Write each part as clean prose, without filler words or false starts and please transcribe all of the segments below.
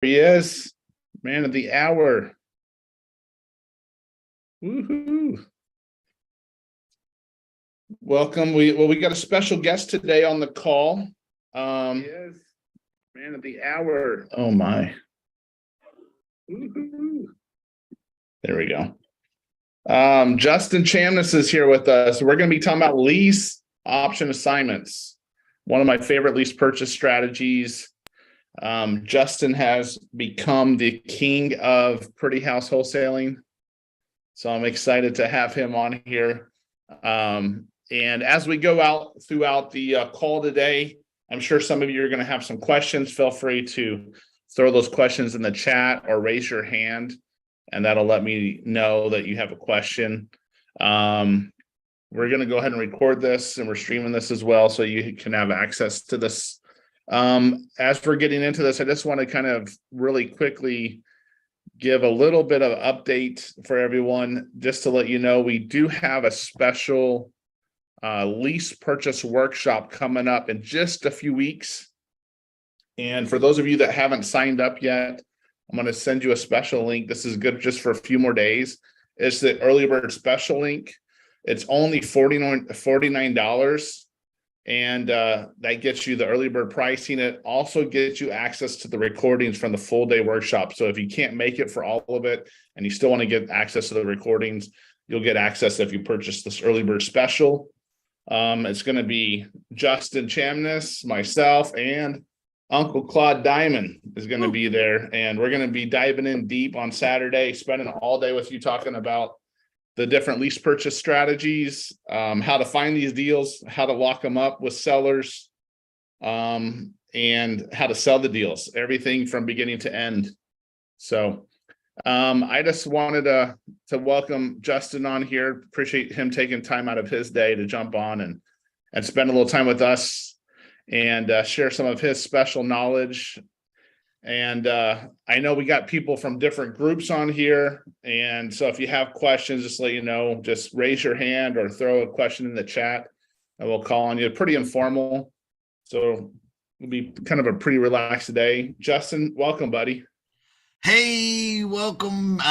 He is, man of the hour. Woohoo! Welcome. We got a special guest today on the call. He is, man of the hour. Oh my! Woohoo! There we go. Justin Chamness is here with us. We're going to be talking about lease option assignments. One of my favorite lease purchase strategies. Justin has become the king of pretty house wholesaling. So I'm excited to have him on here. And as we go out throughout the call today, I'm sure some of you are going to have some questions. Feel free to throw those questions in the chat or raise your hand, and that'll let me know that you have a question. We're going to go ahead and record this, and we're streaming this as well, so you can have access to this. As we're getting into this, I just want to kind of really quickly give a little bit of update for everyone, just to let you know we do have a special lease purchase workshop coming up in just a few weeks. And for those of you that haven't signed up yet, I'm going to send you a special link. This is good just for a few more days. It's the early bird special link. It's only $49. And that gets you the early bird pricing. It also gets you access to the recordings from the full day workshop. So if you can't make it for all of it and you still want to get access to the recordings, you'll get access if you purchase this early bird special. It's going to be Justin Chamness, myself, and Uncle Claude Diamond is going to be there. And we're going to be diving in deep on Saturday, spending all day with you talking about the different lease purchase strategies, how to find these deals, how to lock them up with sellers, and how to sell the deals, everything from beginning to end. So I just wanted to welcome Justin on here. Appreciate him taking time out of his day to jump on and spend a little time with us and share some of his special knowledge. And I know we got people from different groups on here. And so if you have questions, just let you know, just raise your hand or throw a question in the chat and we'll call on you. Pretty informal. So it'll be kind of a pretty relaxed day. Justin, welcome, buddy. Hey, welcome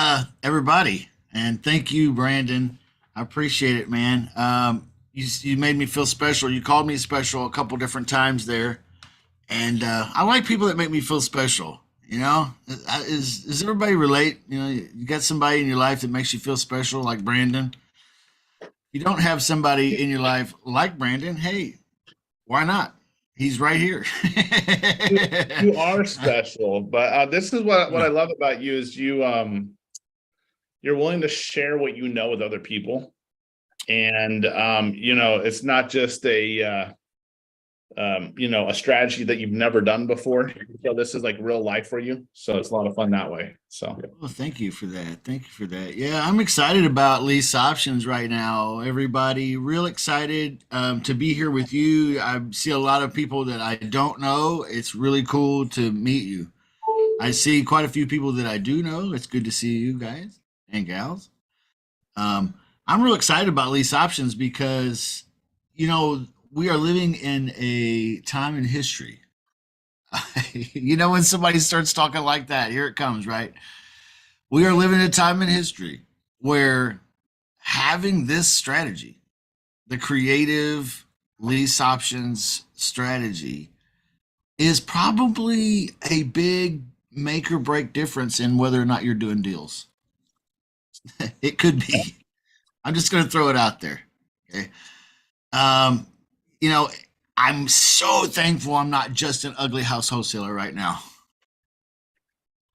everybody. And thank you, Brandon. I appreciate it, man. You made me feel special. You called me special a couple different times there. And I like people that make me feel special. You know, is everybody relate? You know, you got somebody in your life that makes you feel special, like Brandon. You don't have somebody in your life like Brandon. Hey, why not? He's right here. You are special, but this is what I love about you is you're willing to share what you know with other people, and you know, it's not just a strategy that you've never done before. So this is like real life for you. So it's a lot of fun that way. So well, thank you for that. Thank you for that. Yeah, I'm excited about lease options right now. Everybody real excited to be here with you. I see a lot of people that I don't know. It's really cool to meet you. I see quite a few people that I do know. It's good to see you guys and gals. I'm real excited about lease options because, you know, we are living in a time in history. You know, when somebody starts talking like that, here it comes, right? We are living in a time in history where having this strategy, the creative lease options strategy, is probably a big make or break difference in whether or not you're doing deals. It could be. I'm just going to throw it out there. Okay. You know, I'm so thankful I'm not just an ugly house wholesaler right now.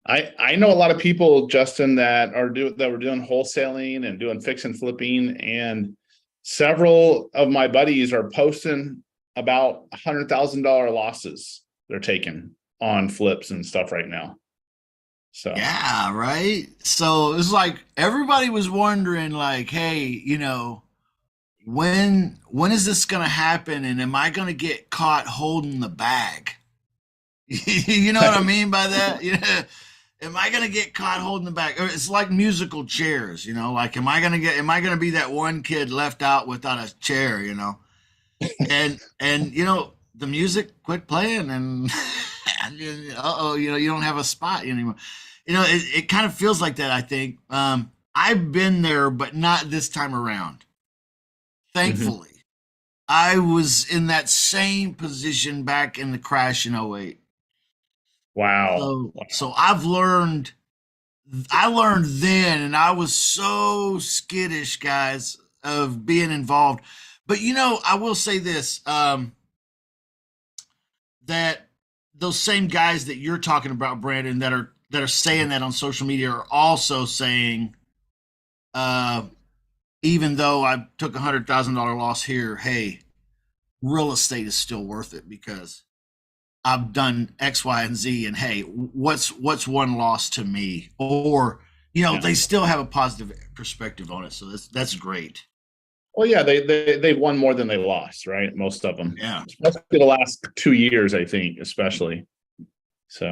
I know a lot of people, Justin, that were doing wholesaling and doing fix and flipping, and several of my buddies are posting about $100,000 losses they're taking on flips and stuff right now. So yeah, right. So it's like everybody was wondering, like, hey, you know, when is this going to happen, and am I going to get caught holding the bag? You know what I mean by that? Yeah. Am I going to get caught holding the bag? It's like musical chairs, you know, like am I going to be that one kid left out without a chair, you know? And you know, the music quit playing, and uh-oh, you don't have a spot anymore. It kind of feels like that, I think. I've been there, but not this time around. Mhm. Thankfully, I was in that same position back in the crash in '08. Wow. So I learned then, and I was so skittish, guys, of being involved. But I will say this, that those same guys that you're talking about, Brandon, that are saying that on social media are also saying, uh, even though I took $100,000 loss here, hey, real estate is still worth it because I've done X, Y, and Z, and hey, what's one loss to me? Or Yeah. they still have a positive perspective on it, so that's great. Well, yeah, they've won more than they lost, right? Most of them, Yeah, especially the last 2 years, I think, especially. So,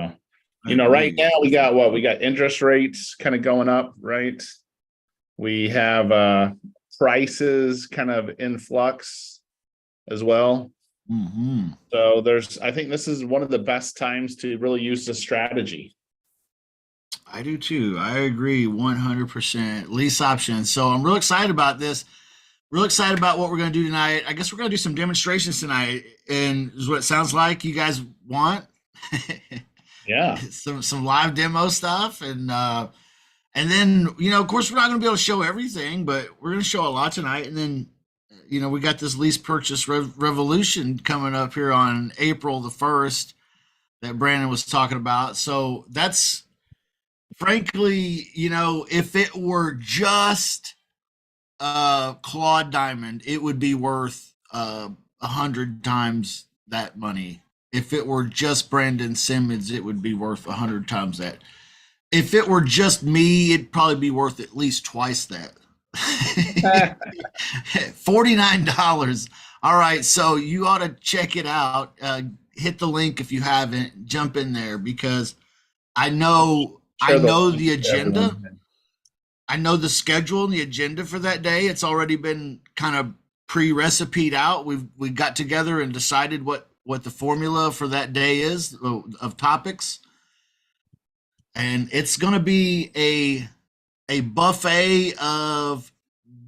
I right agree. now we got what? We got interest rates kind of going up, right? We have prices kind of in flux as well. Hmm. So I think this is one of the best times to really use the strategy. I do too. I agree 100%. Lease options. So I'm real excited about this. Real excited about what we're going to do tonight. I guess we're going to do some demonstrations tonight, and is what it sounds like you guys want. Yeah. some live demo stuff, and then of course we're not going to be able to show everything, but we're going to show a lot tonight. And then we got this lease purchase revolution coming up here on April the 1st that Brandon was talking about. So that's, frankly, if it were just Claude Diamond, it would be worth 100 times that money. If it were just Brandon Simmons, it would be worth 100 times that. If it were just me, it'd probably be worth at least twice that. $49. All right, so you ought to check it out. Hit the link if you haven't. Jump in there because I know Share the link the to agenda. everyone. I know the schedule and the agenda for that day. It's already been kind of pre-recipeed out. We got together and decided what the formula for that day is of topics, and it's going to be a buffet of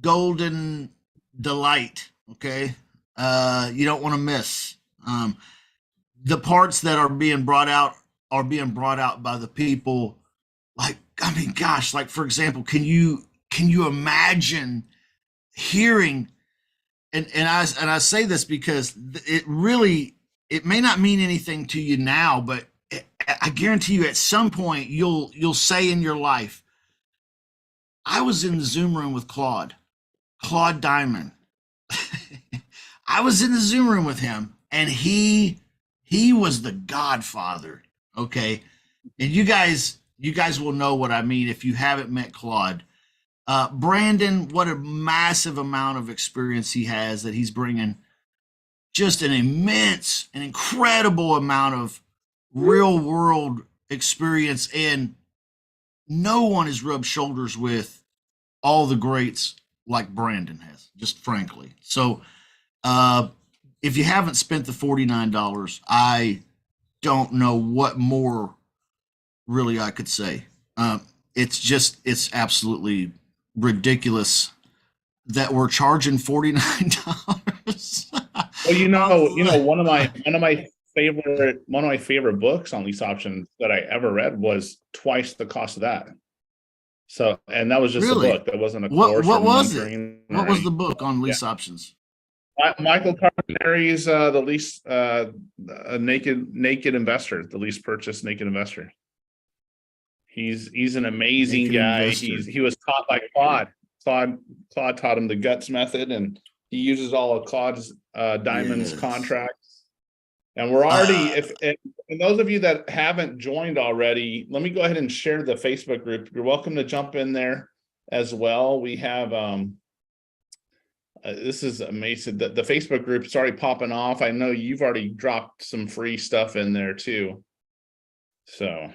golden delight. Okay, you don't want to miss. The parts that are being brought out by the people. Like, I mean, gosh, like for example, can you imagine hearing, and I say this because it may not mean anything to you now, but I guarantee you at some point you'll say in your life, I was in the Zoom room with Claude Diamond. I was in the Zoom room with him, and he was the Godfather. Okay, and you guys will know what I mean if you haven't met Claude. Brandon, what a massive amount of experience he has that he's bringing. Just an incredible amount of real world experience, and no one has rubbed shoulders with all the greats like Brandon has. Just frankly, so uh, if you haven't spent the $49, I don't know what more really I could say. It's absolutely ridiculous that we're charging $49. Well, Oh, one of my favorite books on lease options that I ever read was twice the cost of that. So, and that was just a really? book. That wasn't a What course or what was it? mentoring What or was the anything. book on Yeah. lease options? Michael Carpenter's the lease a naked investor, the lease purchase naked investor. He's an amazing Naked guy. Investor. He was taught by Claude. Claude taught him the guts method, and he uses all of Claude's Diamond's Yes. contracts. And we're already, Uh, if and those of you that haven't joined already, let me go ahead and share the Facebook group. You're welcome to jump in there as well. We have this is amazing. The Facebook group's already popping off. I know you've already dropped some free stuff in there too. So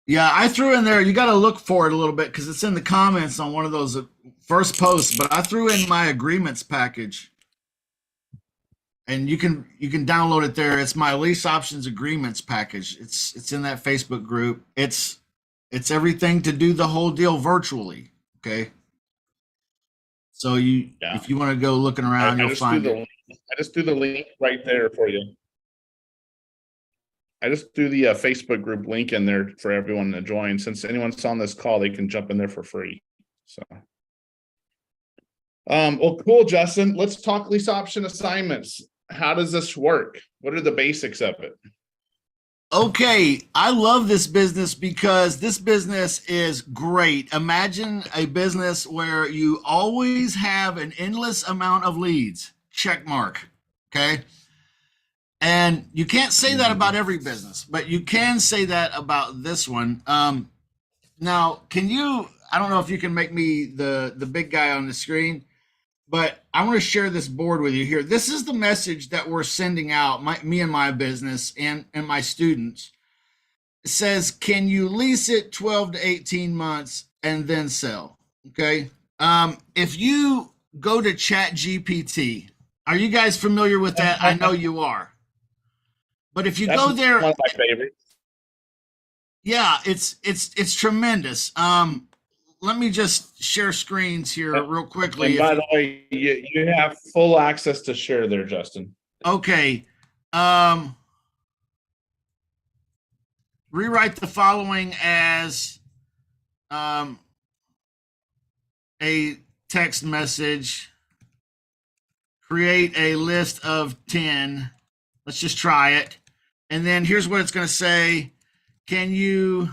yeah, I threw in there. You got to look for it a little bit because it's in the comments on one of those first posts. But I threw in my agreements package. and you can download it there. It's my lease options agreements package. It's in that Facebook group. It's everything to do the whole deal virtually. Okay. So Yeah. if you want to go looking around, you'll find it. I just threw the link right there for you. I just threw the Facebook group link in there for everyone to join. Since anyone's on this call, they can jump in there for free. So, well, cool, Justin. Let's talk lease option assignments. How does this work? What are the basics of it? Okay, I love this business because this business is great. Imagine a business where you always have an endless amount of leads. Check mark. Okay. And you can't say that about every business, but you can say that about this one. Now, I don't know if you can make me the big guy on the screen, but I want to share this board with you here. This is the message that we're sending out, me and my business and my students. It says, can you lease it 12 to 18 months and then sell? Okay. If you go to ChatGPT, are you guys familiar with that? I know you are. But if you go there, one of my favorites. Yeah, it's tremendous. Let me just share screens here real quickly. And by the way, you have full access to share there, Justin. Okay. Rewrite the following as a text message. Create a list of 10. Let's just try it. And then here's what it's going to say. Can you,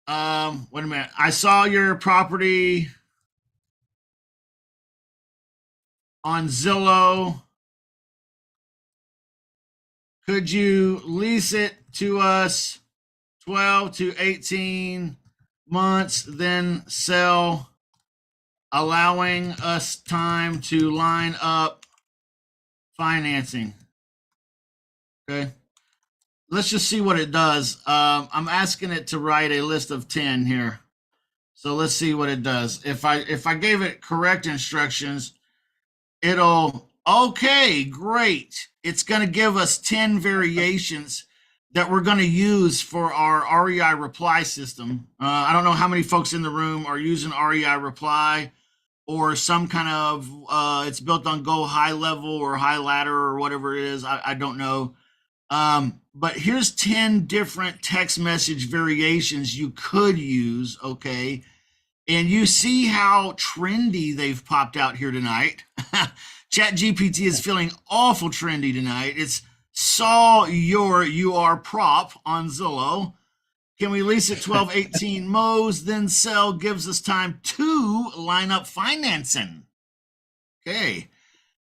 wait a minute. I saw your property on Zillow. Could you lease it to us 12 to 18 months, then sell, allowing us time to line up financing? Okay. Let's just see what it does. I'm asking it to write a list of 10 here. So let's see what it does. If I gave it correct instructions, okay, great. It's going to give us 10 variations that we're going to use for our REI reply system. I don't know how many folks in the room are using REI reply or some kind of, it's built on Go High Level or High Ladder or whatever it is. I don't know. But here's 10 different text message variations you could use, okay? And you see how trendy they've popped out here tonight. ChatGPT is feeling awful trendy tonight. It's saw your UR prop on Zillow. Can we lease it 12, 18 mows, then sell, gives us time to line up financing. Okay.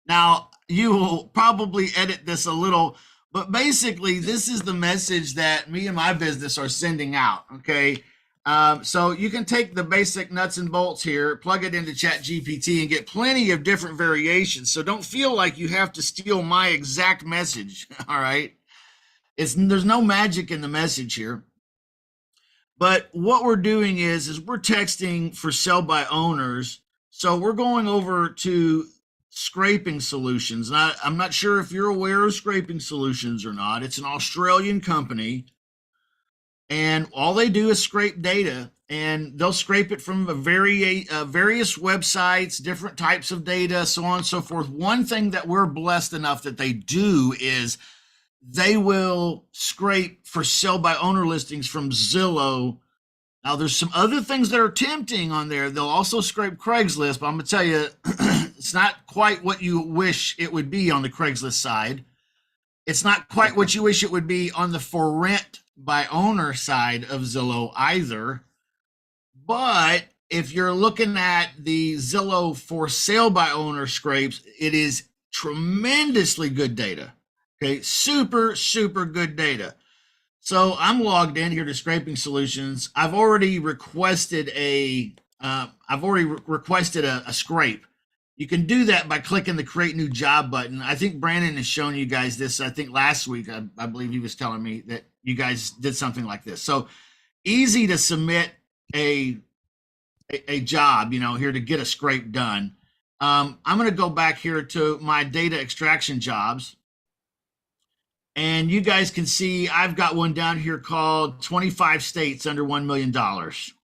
Now, you will probably edit this a little, but basically, this is the message that me and my business are sending out, okay? So you can take the basic nuts and bolts here, plug it into ChatGPT, and get plenty of different variations. So don't feel like you have to steal my exact message, all right? There's no magic in the message here. But what we're doing is we're texting for sell by owners. So we're going over to scraping solutions. And I'm not sure if you're aware of scraping solutions or not. It's an Australian company, and all they do is scrape data, and they'll scrape it from various websites, different types of data, so on and so forth. One thing that we're blessed enough that they do is they will scrape for sell by owner listings from Zillow. Now, there's some other things that are tempting on there. They'll also scrape Craigslist, but I'm going to tell you, it's not quite what you wish it would be on the Craigslist side. It's not quite what you wish it would be on the for rent by owner side of Zillow either. But if you're looking at the Zillow for sale by owner scrapes, it is tremendously good data. Okay, super, super good data. So I'm logged in here to Scraping Solutions. I've already requested a scrape. You can do that by clicking the Create New Job button. I think Brandon has shown you guys this. I think last week, I believe he was telling me that you guys did something like this. So easy to submit a job, here to get a scrape done. I'm going to go back here to my data extraction jobs. And you guys can see I've got one down here called 25 states under $1 million.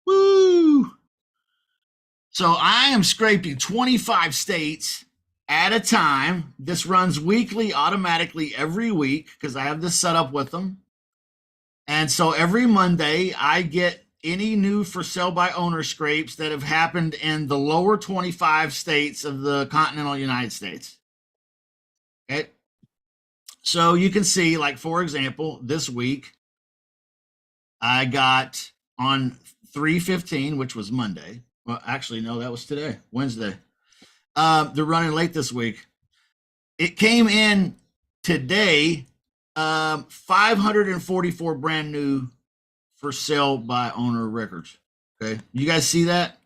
Woo! So I am scraping 25 states at a time. This runs weekly automatically every week because I have this set up with them. And so every Monday I get any new for sale by owner scrapes that have happened in the lower 25 states of the continental United States. Okay. So you can see, like, for example, this week I got on 3/15, which was Monday. Well, actually, no, that was today, Wednesday. They're running late this week. It came in today, 544 brand new for sale by owner records. Okay. You guys see that?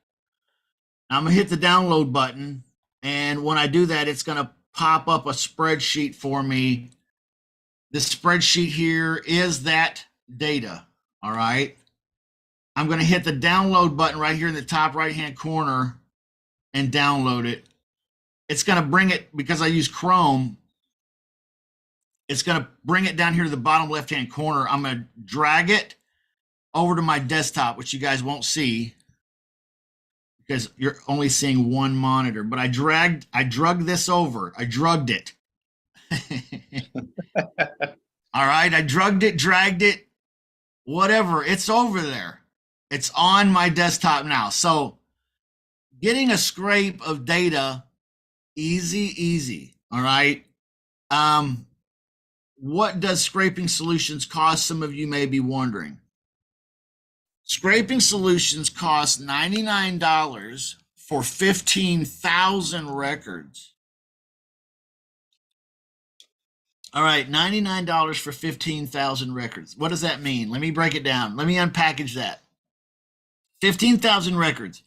I'm going to hit the download button. And when I do that, it's going to pop up a spreadsheet for me. This spreadsheet here is that data. All right. I'm going to hit the download button right here in the top right-hand corner and download it. It's going to bring it, because I use Chrome, it's going to bring it down here to the bottom left-hand corner. I'm going to drag it over to my desktop, which you guys won't see because you're only seeing one monitor. But I drugged this over. I drugged it. All right. I drugged it, dragged it, whatever. It's over there. It's on my desktop now. So getting a scrape of data, easy. All right. What does Scraping Solutions cost? Some of you may be wondering. Scraping Solutions costs $99 for 15,000 records. All right, $99 for 15,000 records. What does that mean? Let me break it down. Let me unpackage that. 15,000 records.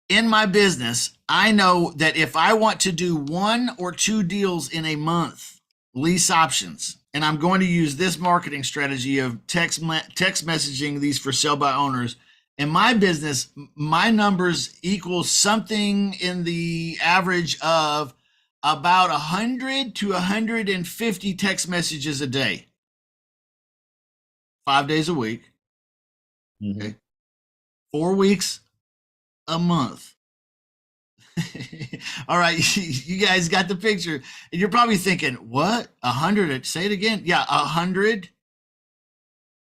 In my business, I know that if I want to do 1 or 2 deals in a month, lease options, and I'm going to use this marketing strategy of text messaging these for sale by owners. In my business, my numbers equal something in the average of about 100 to 150 text messages a day, 5 days a week. Mm-hmm. Okay. 4 weeks a month. All right, you guys got the picture, and you're probably thinking, what? 100? Say it again. Yeah, 100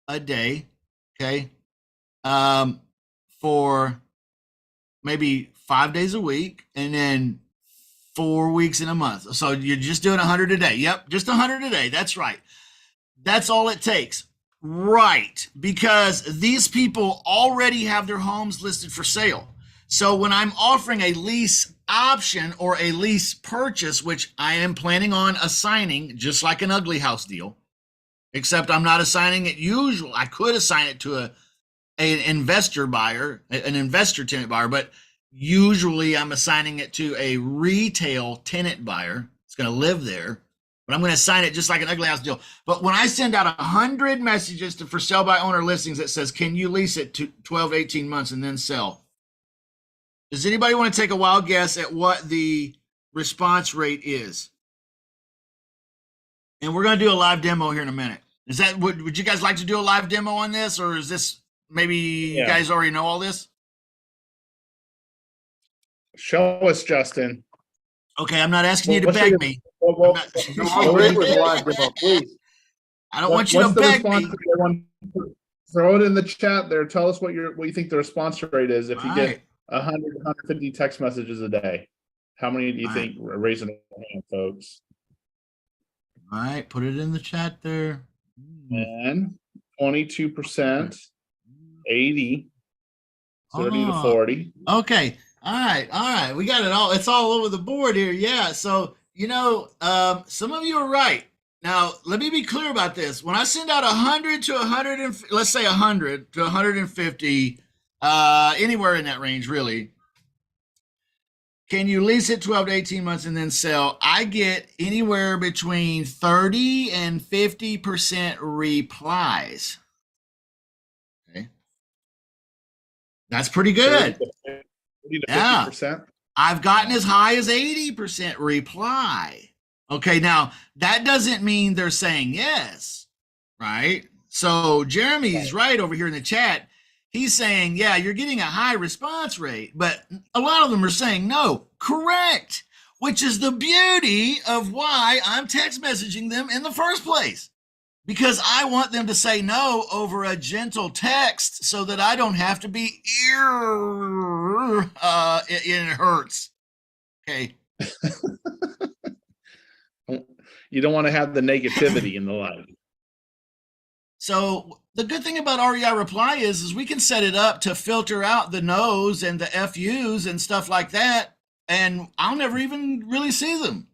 a day. Okay. For maybe 5 days a week, and then 4 weeks in a month. So you're just doing 100 a day. Yep, just 100 a day. That's right. That's all it takes. Right, because these people already have their homes listed for sale. So when I'm offering a lease option or a lease purchase, which I am planning on assigning, just like an ugly house deal, except I'm not assigning it usual. I could assign it to an investor buyer, an investor tenant buyer, but usually I'm assigning it to a retail tenant buyer. It's going to live there, but I'm going to assign it just like an ugly house deal. But when I send out 100 messages to for sale by owner listings that says, can you lease it to 12, 18 months and then sell? Does anybody want to take a wild guess at what the response rate is? And we're going to do a live demo here in a minute. Is that, would you guys like to do a live demo on this, or is this, maybe you guys already know all this? Show us, Justin. Okay, I'm not asking you to beg me. I'll wait with live demo, please. I don't want you to beg me. Throw it in the chat there. Tell us what you think the response rate is if you get 100, 150 text messages a day. How many do you think are raising their hand, folks? All right, put it in the chat there. And 22%, 80, 30 to 40. Okay. All right. We got it all. It's all over the board here. Yeah. So, some of you are right. Now, let me be clear about this. When I send out 100 to 100, let's say 100 to 150, anywhere in that range, really. Can you lease it 12 to 18 months and then sell? I get anywhere between 30 and 50% replies. Okay. That's pretty good. 30 to 50%. I've gotten as high as 80% reply. Okay, now that doesn't mean they're saying yes, right? So Jeremy's right over here in the chat. He's saying, yeah, you're getting a high response rate, but a lot of them are saying no. Correct, which is the beauty of why I'm text messaging them in the first place. Because I want them to say no over a gentle text so that I don't have to be it hurts. Okay. You don't want to have the negativity in the life. So the good thing about REI Reply is we can set it up to filter out the no's and the FU's and stuff like that, and I'll never even really see them.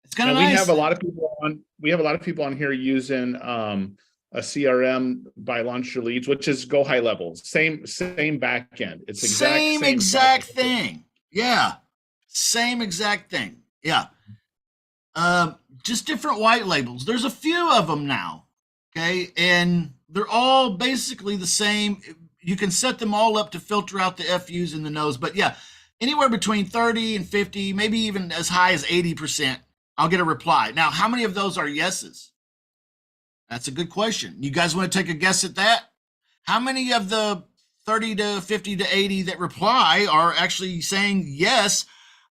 It's kind of nice. We have a lot of people on. We have a lot of people on here using a CRM by launch your leads, which is go high level. Same back end. It's same exact thing. Yeah, same exact thing. Yeah. Just different white labels. There's a few of them now. Okay, and they're all basically the same. You can set them all up to filter out the FUs and the no's, but yeah, anywhere between 30 and 50, maybe even as high as 80%, I'll get a reply. Now, how many of those are yeses? That's a good question. You guys want to take a guess at that? How many of the 30 to 50 to 80 that reply are actually saying yes?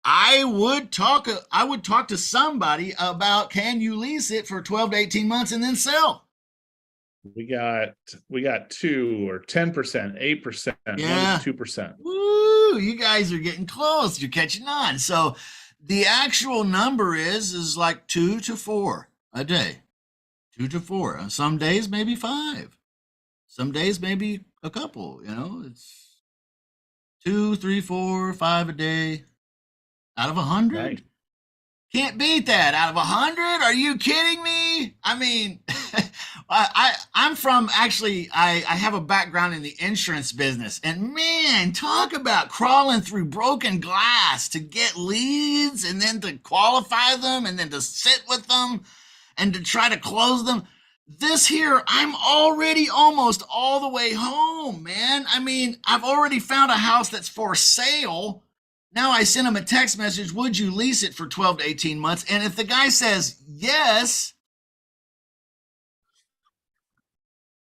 I would talk to somebody about, can you lease it for 12 to 18 months and then sell? We got 2 or 10%, 8%, yeah, 2%. Woo! You guys are getting close. You're catching on. So the actual number is like 2 to 4 a day. 2 to 4. Some days maybe 5. Some days maybe a couple. You know, it's 2, 3, 4, 5 a day out of 100. Right. Can't beat that. Out of 100? Are you kidding me? I mean, I'm from I have a background in the insurance business, and man, talk about crawling through broken glass to get leads and then to qualify them and then to sit with them and to try to close them. This here, I'm already almost all the way home, man. I mean, I've already found a house that's for sale. Now I send him a text message, would you lease it for 12 to 18 months? And if the guy says yes,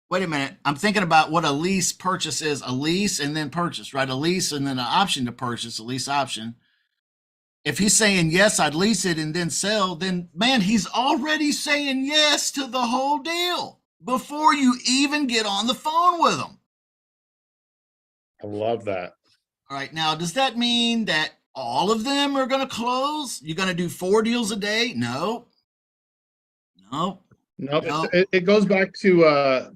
wait a minute, I'm thinking about what a lease purchase is. A lease and then purchase, right? A lease and then an option to purchase, a lease option. If he's saying yes, I'd lease it and then sell, then man, he's already saying yes to the whole deal before you even get on the phone with him. I love that. All right, now, does that mean that all of them are going to close? You're going to do 4 deals a day? No. It goes back to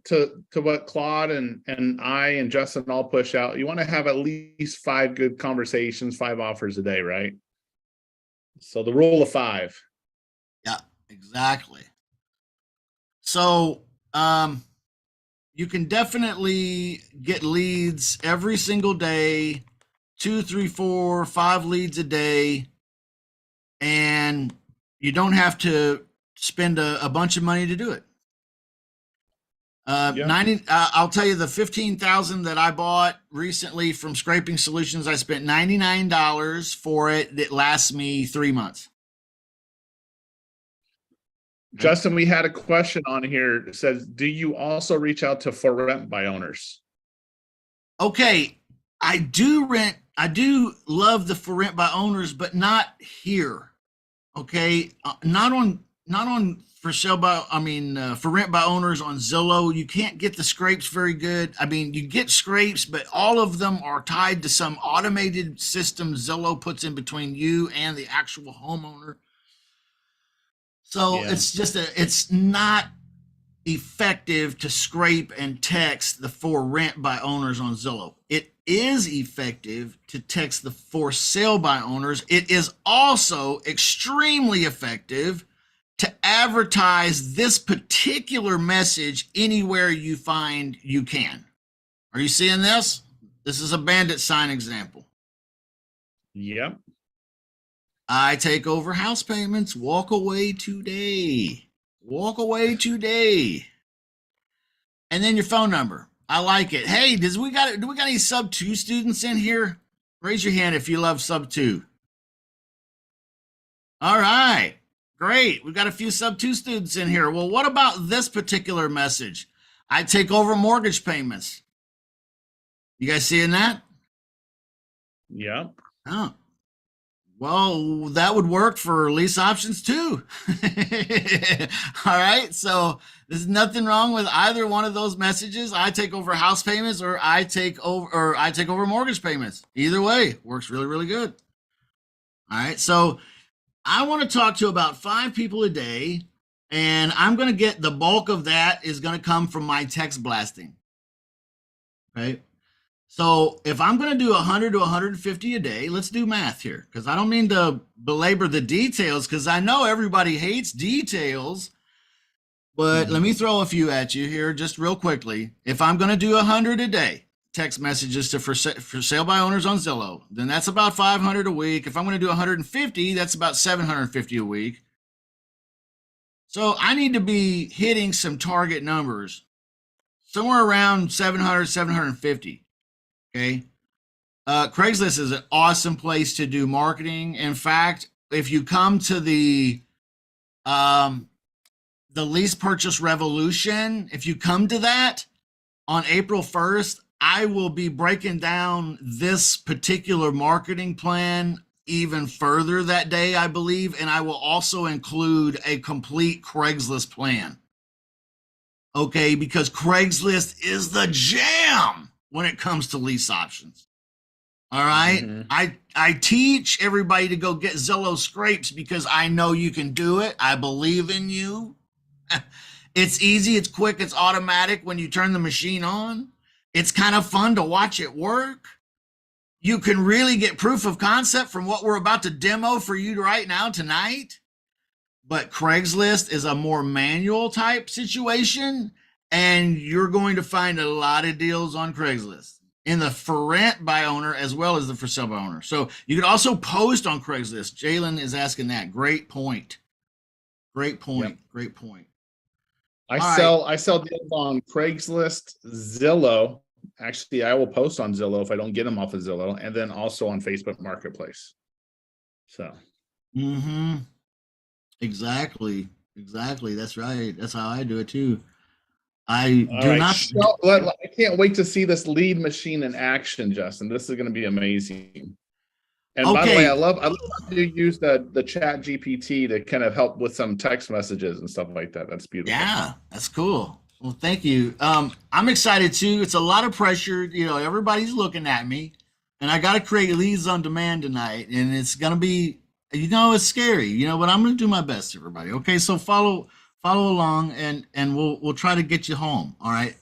what Claude and I and Justin all push out. You want to have at least 5 good conversations, 5 offers a day, right? So the rule of 5. Yeah, exactly. So, you can definitely get leads every single day. 2, 3, 4, 5 leads a day, and you don't have to spend a bunch of money to do it. 90. I'll tell you, the 15,000 that I bought recently from Scraping Solutions, I spent $99 for it. That lasts me 3 months. Justin, we had a question on here that says, do you also reach out to for rent by owners? Okay, I do love the for rent by owners, but not here. Okay, not on for sale by. For rent by owners on Zillow. You can't get the scrapes very good. I mean, you get scrapes, but all of them are tied to some automated system Zillow puts in between you and the actual homeowner. So yeah. It's not effective to scrape and text the for rent by owners on Zillow. It is effective to text the for sale by owners. It is also extremely effective to advertise this particular message anywhere you find you can. Are you seeing this? This is a bandit sign example. Yep. I take over house payments. Walk away today. Walk away today. And then your phone number. I like it. Hey, do we got any sub 2 students in here? Raise your hand if you love sub 2. All right. Great. We've got a few sub two students in here. Well, what about this particular message? I take over mortgage payments. You guys seeing that? Yeah. Oh, well, that would work for lease options too. All right. So there's nothing wrong with either one of those messages. I take over house payments or I take over mortgage payments. Either way, works really, really good. All right. So I want to talk to about 5 people a day, and I'm going to get the bulk of that is going to come from my text blasting. Okay. So if I'm going to do 100 to 150 a day, let's do math here, because I don't mean to belabor the details, because I know everybody hates details, but let me throw a few at you here just real quickly. If I'm going to do 100 a day, text messages to for sale by owners on Zillow, then that's about 500 a week. If I'm going to do 150, that's about 750 a week. So I need to be hitting some target numbers somewhere around 700, 750. Okay. Craigslist is an awesome place to do marketing. In fact, if you come to the lease purchase revolution, if you come to that on April 1st, I will be breaking down this particular marketing plan even further that day, I believe, and I will also include a complete Craigslist plan. Okay, because Craigslist is the jam when it comes to lease options. All right. Mm-hmm. I teach everybody to go get Zillow scrapes because I know you can do it. I believe in you. It's easy, it's quick, it's automatic when you turn the machine on. It's kind of fun to watch it work. You can really get proof of concept from what we're about to demo for you right now tonight. But Craigslist is a more manual type situation, and you're going to find a lot of deals on Craigslist in the for rent by owner as well as the for sale by owner. So you could also post on Craigslist. Jalen is asking that. Great point. Great point. Yep. Great point. I sell deals on Craigslist, Zillow. Actually, I will post on Zillow if I don't get them off of Zillow, and then also on Facebook Marketplace. So. Exactly. That's right. That's how I do it too. I can't wait to see this lead machine in action, Justin. This is going to be amazing. And okay. By the way, I love how you use the chat GPT to kind of help with some text messages and stuff like that. That's beautiful. Yeah, that's cool. Well, thank you. I'm excited too. It's a lot of pressure. You know, everybody's looking at me, and I got to create leads on demand tonight, and it's going to be, you know, it's scary, you know, but I'm going to do my best, everybody. Okay. So follow along, and we'll try to get you home. All right.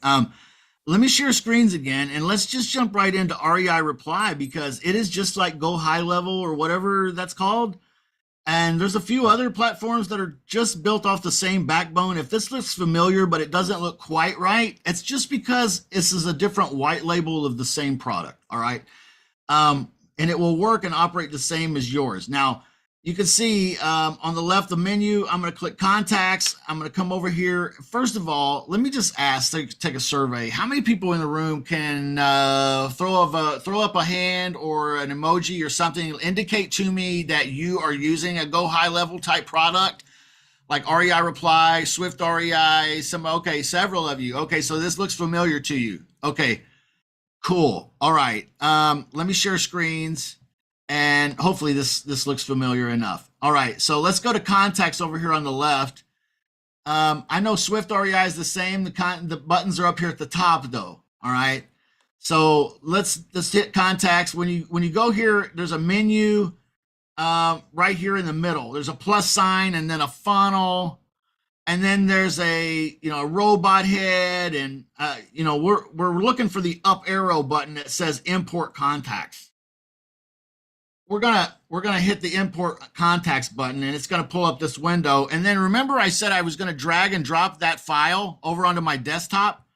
Let me share screens again, and let's just jump right into REI Reply, because it is just like Go High Level or whatever that's called. And there's a few other platforms that are just built off the same backbone. If this looks familiar, but it doesn't look quite right, it's just because this is a different white label of the same product. All right. And it will work and operate the same as yours. Now, you can see on the left, the menu, I'm going to click contacts. I'm going to come over here. First of all, let me just take a survey. How many people in the room can throw up a hand or an emoji or something, indicate to me that you are using a Go High Level type product like REI Reply, Swift REI, several of you. Okay, so this looks familiar to you. Okay, cool. All right, let me share screens. And hopefully this looks familiar enough. All right, so let's go to contacts over here on the left. I know Swift REI is the same. The buttons are up here at the top though. All right, so let's hit contacts. When you go here, there's a menu right here in the middle. There's a plus sign and then a funnel, and then there's a robot head, and we're looking for the up arrow button that says import contacts. We're gonna hit the import contacts button, and it's gonna pull up this window. And then remember I said I was gonna drag and drop that file over onto my desktop?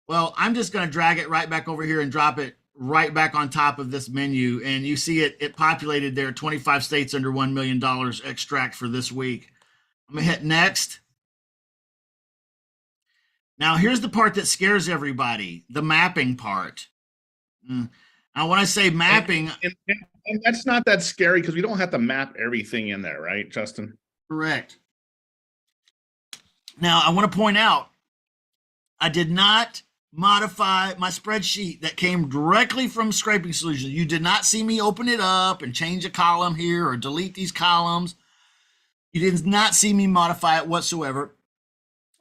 Well, I'm just gonna drag it right back over here and drop it right back on top of this menu. And you see it populated there, 25 states under $1 million extract for this week. I'm gonna hit next. Now here's the part that scares everybody, the mapping part. Now when I say mapping, and that's not that scary because we don't have to map everything in there, right, Justin? Correct. Now, I want to point out, I did not modify my spreadsheet that came directly from Scraping Solutions. You did not see me open it up and change a column here or delete these columns. You did not see me modify it whatsoever.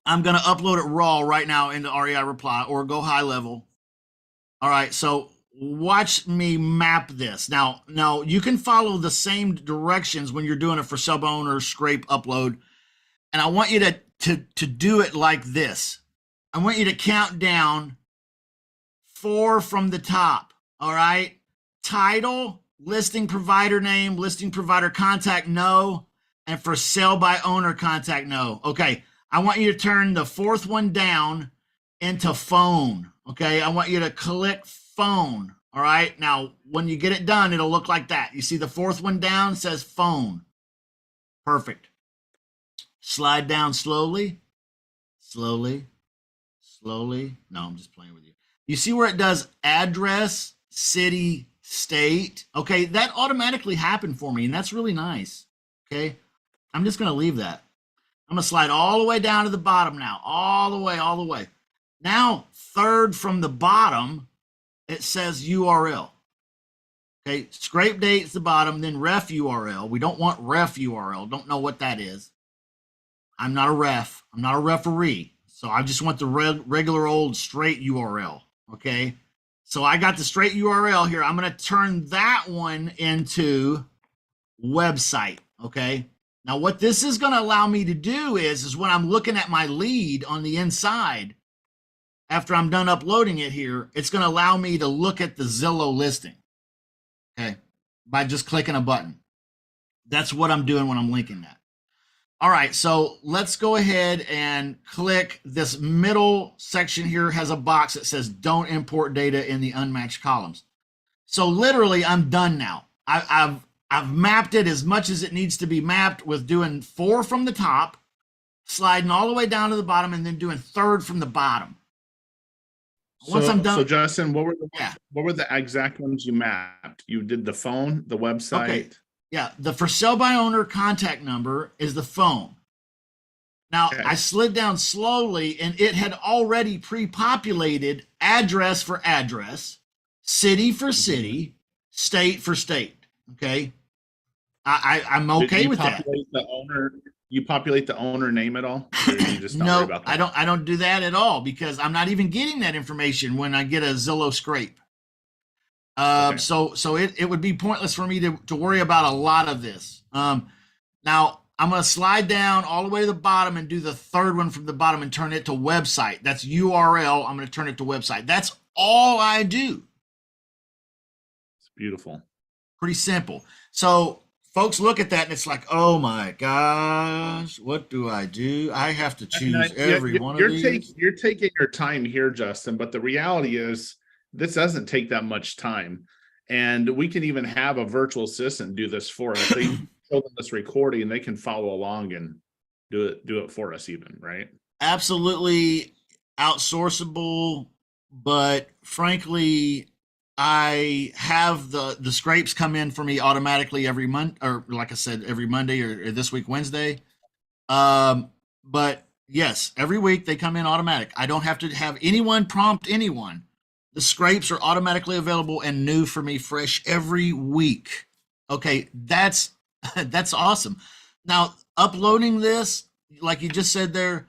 I'm going to upload it raw right now into REI Reply or go high level. All right, so watch me map this. Now you can follow the same directions when you're doing it for sub owner scrape upload. And I want you to do it like this. I want you to count down 4 from the top. All right. Title, listing provider name, listing provider contact, no. And for sell by owner contact, no. Okay. I want you to turn the 4th one down into phone. Okay. I want you to click phone. All right. Now, when you get it done, it'll look like that. You see the 4th one down says phone. Perfect. Slide down slowly, slowly, slowly. No, I'm just playing with you. You see where it does address, city, state? Okay, that automatically happened for me, and that's really nice. Okay, I'm just going to leave that. I'm going to slide all the way down to the bottom now, all the way, all the way. Now, 3rd from the bottom, it says URL. Okay, scrape date's the bottom, then ref URL. We don't want ref URL. Don't know what that is. I'm not a ref. I'm not a referee. So I just want the regular old straight URL. Okay. So I got the straight URL here. I'm going to turn that one into website. Okay. Now what this is going to allow me to do is when I'm looking at my lead on the inside, after I'm done uploading it here, it's going to allow me to look at the Zillow listing. Okay. By just clicking a button. That's what I'm doing when I'm linking that. All right, so let's go ahead and click this middle section here. Has a box that says don't import data in the unmatched columns. So literally I'm done now. I've mapped it as much as it needs to be mapped with doing 4 from the top, sliding all the way down to the bottom, and then doing 3rd from the bottom. Once I'm done. So Justin, what were the exact ones you mapped? You did the phone, the website. Okay. Yeah, the for sale by owner contact number is the phone. Now, okay. I slid down slowly, and it had already pre-populated address for address, city for city, state for state. Okay, I'm okay with that. You populate the owner name at all? Or you just not no, worry about that? I don't do that at all because I'm not even getting that information when I get a Zillow scrape. Okay. So it would be pointless for me to worry about a lot of this. Now I'm going to slide down all the way to the bottom and do the 3rd one from the bottom and turn it to website. That's URL. I'm going to turn it to website. That's all I do. It's beautiful. Pretty simple. So folks look at that and it's like, oh my gosh, what do I do? I have to choose every one of these. You're taking your time here, Justin, but the reality is this doesn't take that much time. And we can even have a virtual assistant do this for us. They show them this recording and they can follow along and do it for us even, right? Absolutely outsourceable, but frankly, I have the scrapes come in for me automatically every month, or like I said, every Monday or this week, Wednesday. But yes, every week they come in automatic. I don't have to have anyone prompt anyone. The scrapes are automatically available and new for me, fresh every week. Okay, that's awesome. Now, uploading this, like you just said there,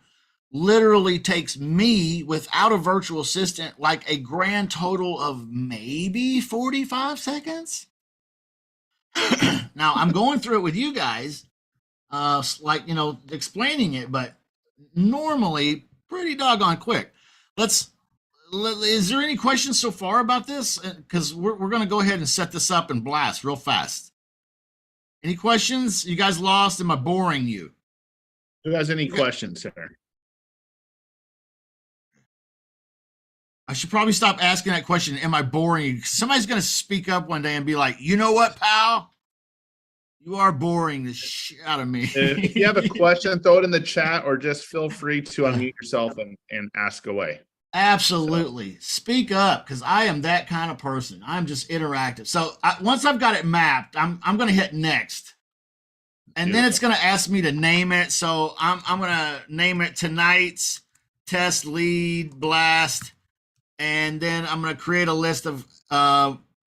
literally takes me, without a virtual assistant, like a grand total of maybe 45 seconds. Now, I'm going through it with you guys, like, explaining it, but normally pretty doggone quick. Is there any questions so far about this? Because we're going to go ahead and set this up and blast real fast. Any questions? You guys lost? Am I boring you? Who has any questions, sir? I should probably stop asking that question. Am I boring you? Somebody's going to speak up one day and be like, you know what, pal? You are boring the shit out of me. If you have a question, throw it in the chat or just feel free to unmute yourself and ask away. Absolutely. So. Speak up, because I am that kind of person. I'm just interactive. So once I've got it mapped, I'm going to hit next. And then it's going to ask me to name it. So I'm going to name it tonight's test lead blast. And then I'm going to create a list of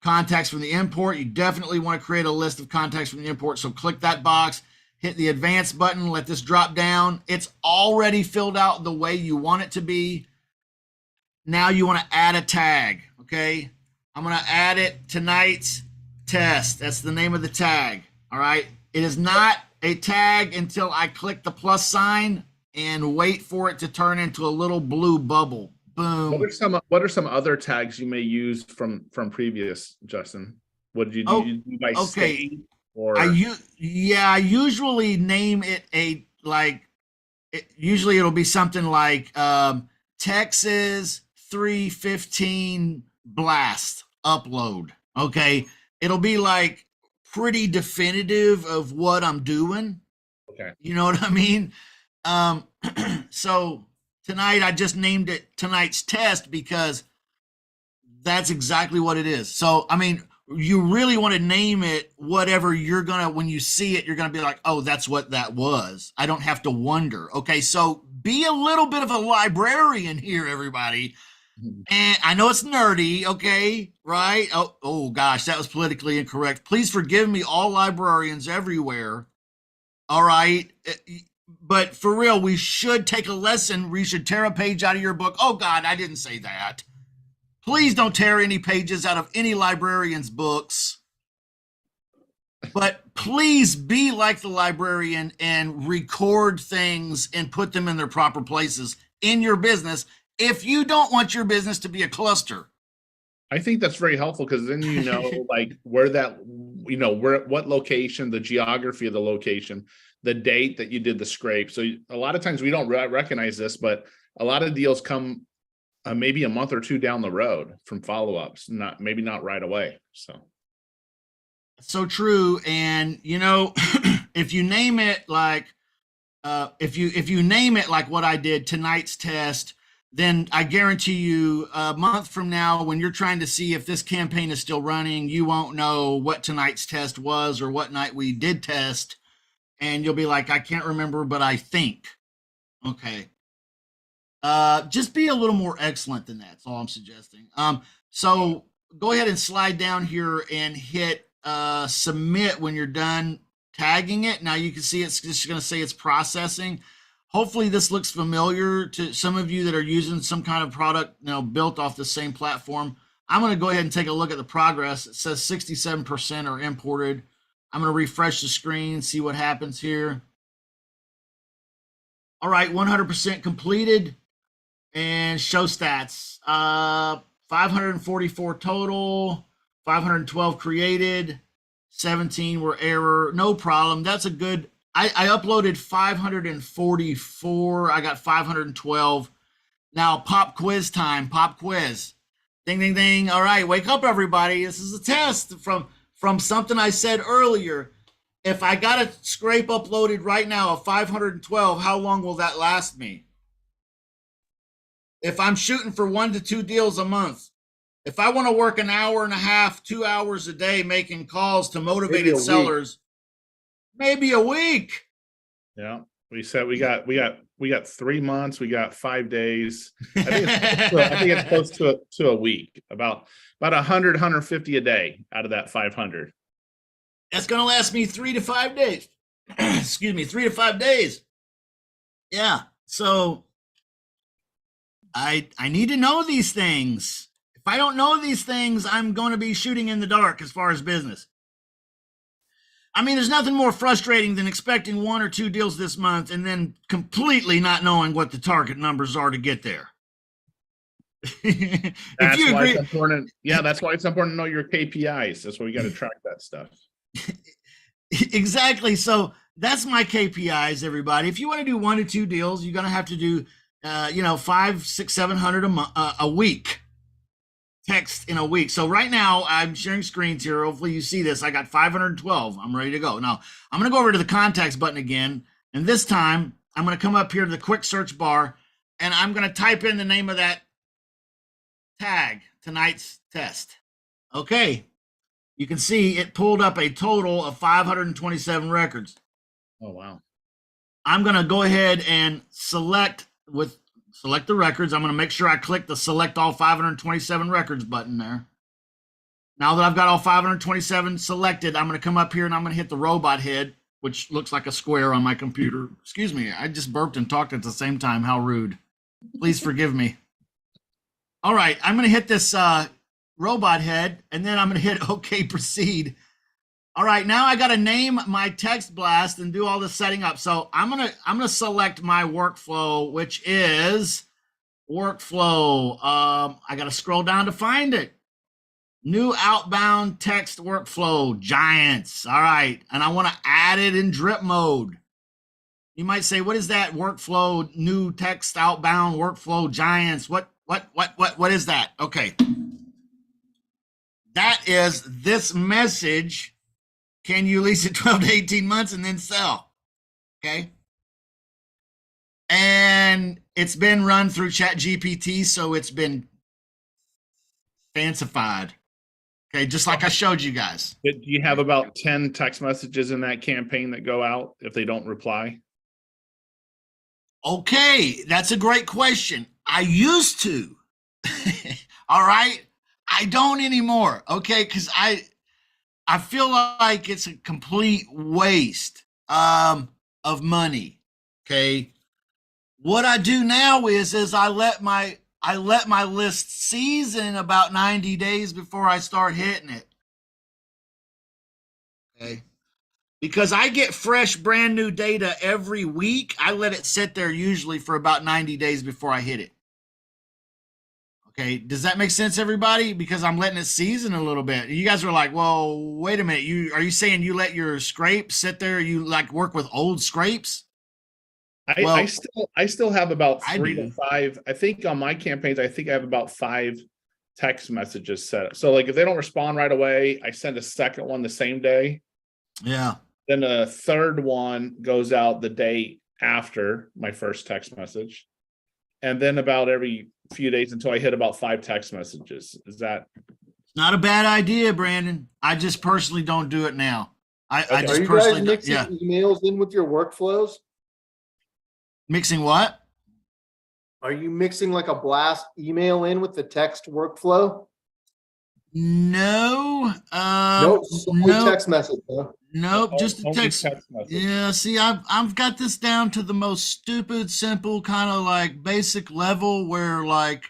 contacts from the import. You definitely want to create a list of contacts from the import. So click that box, hit the advanced button, let this drop down. It's already filled out the way you want it to be. Now you want to add a tag. Okay. I'm going to add it tonight's test. That's the name of the tag. All right. It is not a tag until I click the plus sign and wait for it to turn into a little blue bubble. Boom. What are some other tags you may use from previous, Justin? What did you do? You do by state or I usually name it usually it'll be something like Texas 315 blast upload. Okay. It'll be like pretty definitive of what I'm doing. Okay. You know what I mean? So tonight I just named it tonight's test because that's exactly what it is. So, I mean, you really want to name it whatever you're going to, when you see it, you're going to be like, oh, that's what that was. I don't have to wonder. Okay. So be a little bit of a librarian here, everybody. And I know it's nerdy, okay, right? Oh gosh, that was politically incorrect. Please forgive me, all librarians everywhere. All right, but for real, we should take a lesson. We should tear a page out of your book. Oh God, I didn't say that. Please don't tear any pages out of any librarian's books. But please be like the librarian and record things and put them in their proper places in your business. If you don't want your business to be a cluster. I think that's very helpful because then you know like where that, you know, what location, the geography of the location, the date that you did the scrape. So a lot of times we don't recognize this, but a lot of deals come maybe a month or two down the road from follow-ups, maybe not right away. So true. And you know, if you name it like if you name it like what I did, tonight's test, then I guarantee you a month from now, when you're trying to see if this campaign is still running, you won't know what tonight's test was or what night we did test. And you'll be like, I can't remember, but I think. Okay. Just be a little more excellent than that. That's all I'm suggesting. So go ahead and slide down here and hit submit when you're done tagging it. Now you can see it's just going to say it's processing. Hopefully this looks familiar to some of you that are using some kind of product, you know, built off the same platform. I'm going to go ahead and take a look at the progress. It says 67% are imported. I'm going to refresh the screen, see what happens here. All right, 100% completed and show stats. 544 total, 512 created, 17 were error. No problem. That's a good. I uploaded 544. I got 512. Now pop quiz time. Pop quiz. Ding, ding, ding. All right, wake up, everybody. This is a test from something I said earlier. If I got a scrape uploaded right now of 512, how long will that last me? If I'm shooting for 1 to 2 deals a month, if I want to work an hour and a half, 2 hours a day making calls to motivated sellers, maybe a week. Yeah, we said we got 3 months. We got 5 days. I think it's close to a week. About 100, 150 a day out of that 500. That's going to last me 3 to 5 days. Excuse me, 3 to 5 days. Yeah. So I need to know these things. If I don't know these things, I'm going to be shooting in the dark as far as business. I mean, there's nothing more frustrating than expecting 1 or 2 deals this month and then completely not knowing what the target numbers are to get there. That's why it's important. Yeah, that's why it's important to know your KPIs. That's why we got to track that stuff. Exactly. So that's my KPIs, everybody. If you want to do 1 to 2 deals, you're going to have to do, 500, 600, 700 a week. Text in a week. So right now I'm sharing screens here. Hopefully you see this. I got 512. I'm ready to go. Now I'm going to go over to the contacts button again. And this time I'm going to come up here to the quick search bar and I'm going to type in the name of that tag, tonight's test. Okay. You can see it pulled up a total of 527 records. Oh, wow. I'm going to go ahead and select the records. I'm going to make sure I click the select all 527 records button there. Now that I've got all 527 selected, I'm going to come up here and I'm going to hit the robot head, which looks like a square on my computer. Excuse me, I just burped and talked at the same time. How rude. Please forgive me. All right, I'm going to hit this robot head, and then I'm going to hit OK, proceed. All right, now I got to name my text blast and do all the setting up. So I'm gonna select my workflow, which is workflow. I got to scroll down to find it. New outbound text workflow, Giants. All right, and I want to add it in drip mode. You might say, what is that workflow? New text outbound workflow, Giants. What is that? Okay, that is this message. Can you lease it 12 to 18 months and then sell? Okay. And it's been run through ChatGPT, so it's been fancified. Okay, just like I showed you guys. Do you have about 10 text messages in that campaign that go out if they don't reply? Okay, that's a great question. I used to. All right. I don't anymore. Okay, because I feel like it's a complete waste of money. Okay. What I do now is I let my list season about 90 days before I start hitting it. Okay. Because I get fresh, brand new data every week. I let it sit there usually for about 90 days before I hit it. Okay, does that make sense, everybody? Because I'm letting it season a little bit. You guys are like, well, wait a minute. Are you saying you let your scrape sit there? You like work with old scrapes? I still have about 3 to 5. I think on my campaigns, I think I have about 5 text messages set up. So like if they don't respond right away, I send a second one the same day. Yeah. Then a third one goes out the day after my first text message. And then about every few days until I hit about 5 text messages. Is that not a bad idea, Brandon? I just personally don't do it now. I just Are you personally guys mixing emails in with your workflows? Mixing what? Are you mixing like a blast email in with the text workflow? No. Nope, no text message. Huh? Nope, just a text. message. Yeah, see, I've got this down to the most stupid, simple kind of like basic level where like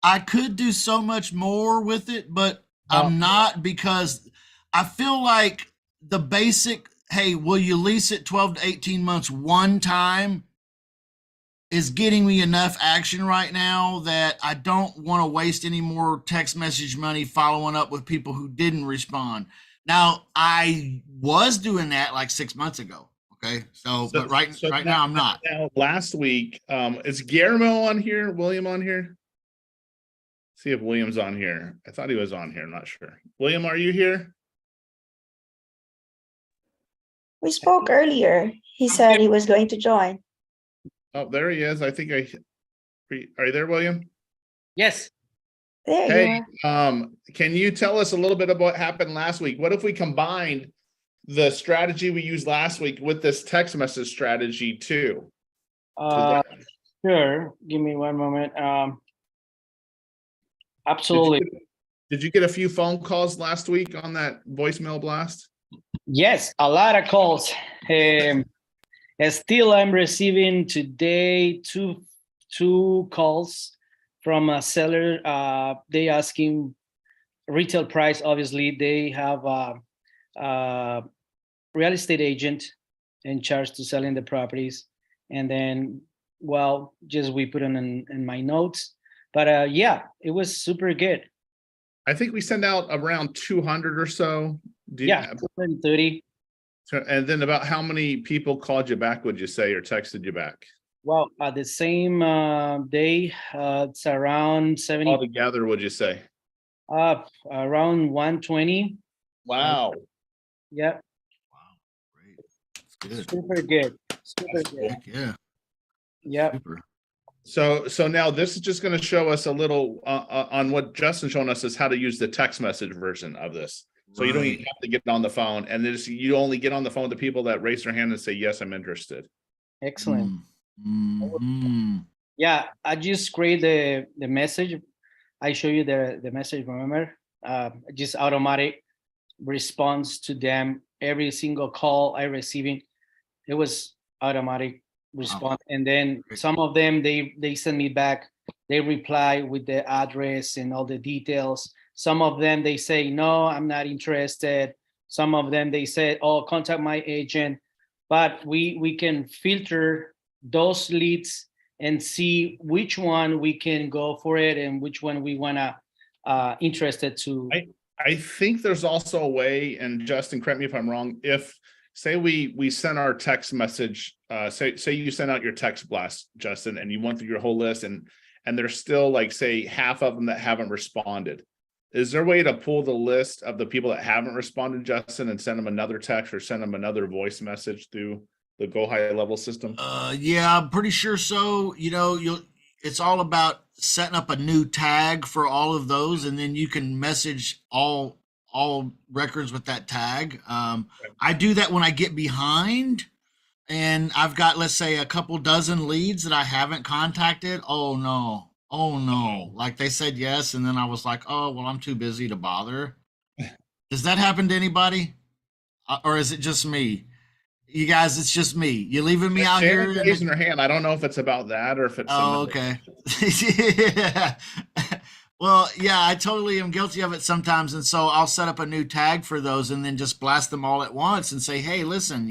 I could do so much more with it, but I'm not, because I feel like the basic, hey, will you lease it 12 to 18 months one time, is getting me enough action right now that I don't want to waste any more text message money following up with people who didn't respond. Now, I was doing that like 6 months ago. Okay. But right now I'm not. Now, last week, is Guillermo on here? William on here? See if William's on here. I thought he was on here. I'm not sure. William, are you here? We spoke earlier. He said he was going to join. Oh, there he is. I think are you there, William? Yes. There you are. Can you tell us a little bit about what happened last week? What if we combined the strategy we used last week with this text message strategy too? Sure. Give me one moment. Absolutely. Did you get a few phone calls last week on that voicemail blast? Yes, a lot of calls. Still, I'm receiving today two calls from a seller. They asking retail price. Obviously, they have a real estate agent in charge to selling the properties, and then, well, just we put them in my notes. But yeah, it was super good. I think we send out around 200 or so. Yeah, 230. And then about how many people called you back, would you say, or texted you back? Well, the same day, it's around 70. Altogether, would you say? Around 120. Wow. Yeah. Wow. Great. That's good. Super good. Super good. Yeah. Yeah. Super. So now this is just going to show us a little on what Justin's showing us is how to use the text message version of this. So you don't even Right. have to get on the phone, and you only get on the phone with the people that raise their hand and say, yes, I'm interested. Excellent. Mm. Yeah, I just create the message. I show you the message, remember? Just automatic response to them. Every single call I receiving, it was automatic response. And then Great. some of them, they send me back, they reply with the address and all the details. Some of them, they say, no, I'm not interested. Some of them, they said, oh, contact my agent. But we can filter those leads and see which one we can go for it and which one we wanna interested to. I think there's also a way, and Justin, correct me if I'm wrong, if say we send our text message, say you send out your text blast, Justin, and you went through your whole list and there's still like say half of them that haven't responded. Is there a way to pull the list of the people that haven't responded, Justin, and send them another text or send them another voice message through the Go High Level system? Yeah, I'm pretty sure so. It's all about setting up a new tag for all of those, and then you can message all records with that tag. I do that when I get behind and I've got, let's say, a couple dozen leads that I haven't contacted. Oh no. Like they said yes, and then I was like, oh well, I'm too busy to bother. Does that happen to anybody? Or is it just me? You guys, it's just me. You leaving me out Shannon's here? raising her hand. I don't know if it's about that or if it's Oh, another. okay. Yeah. Well, yeah, I totally am guilty of it sometimes. And so I'll set up a new tag for those and then just blast them all at once and say, hey, listen,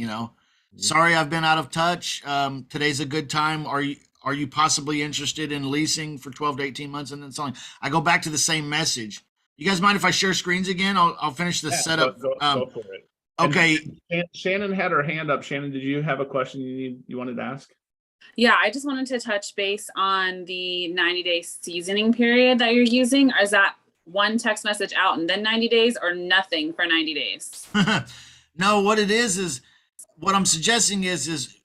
sorry I've been out of touch. Today's a good time. Are you possibly interested in leasing for 12 to 18 months and then selling? I go back to the same message. You guys mind if I share screens again? I'll finish the setup. Go for it. Okay. And Shannon had her hand up. Shannon, did you have a question you wanted to ask? Yeah, I just wanted to touch base on the 90-day seasoning period that you're using. Is that one text message out and then 90 days or nothing for 90 days? No, what it is what I'm suggesting is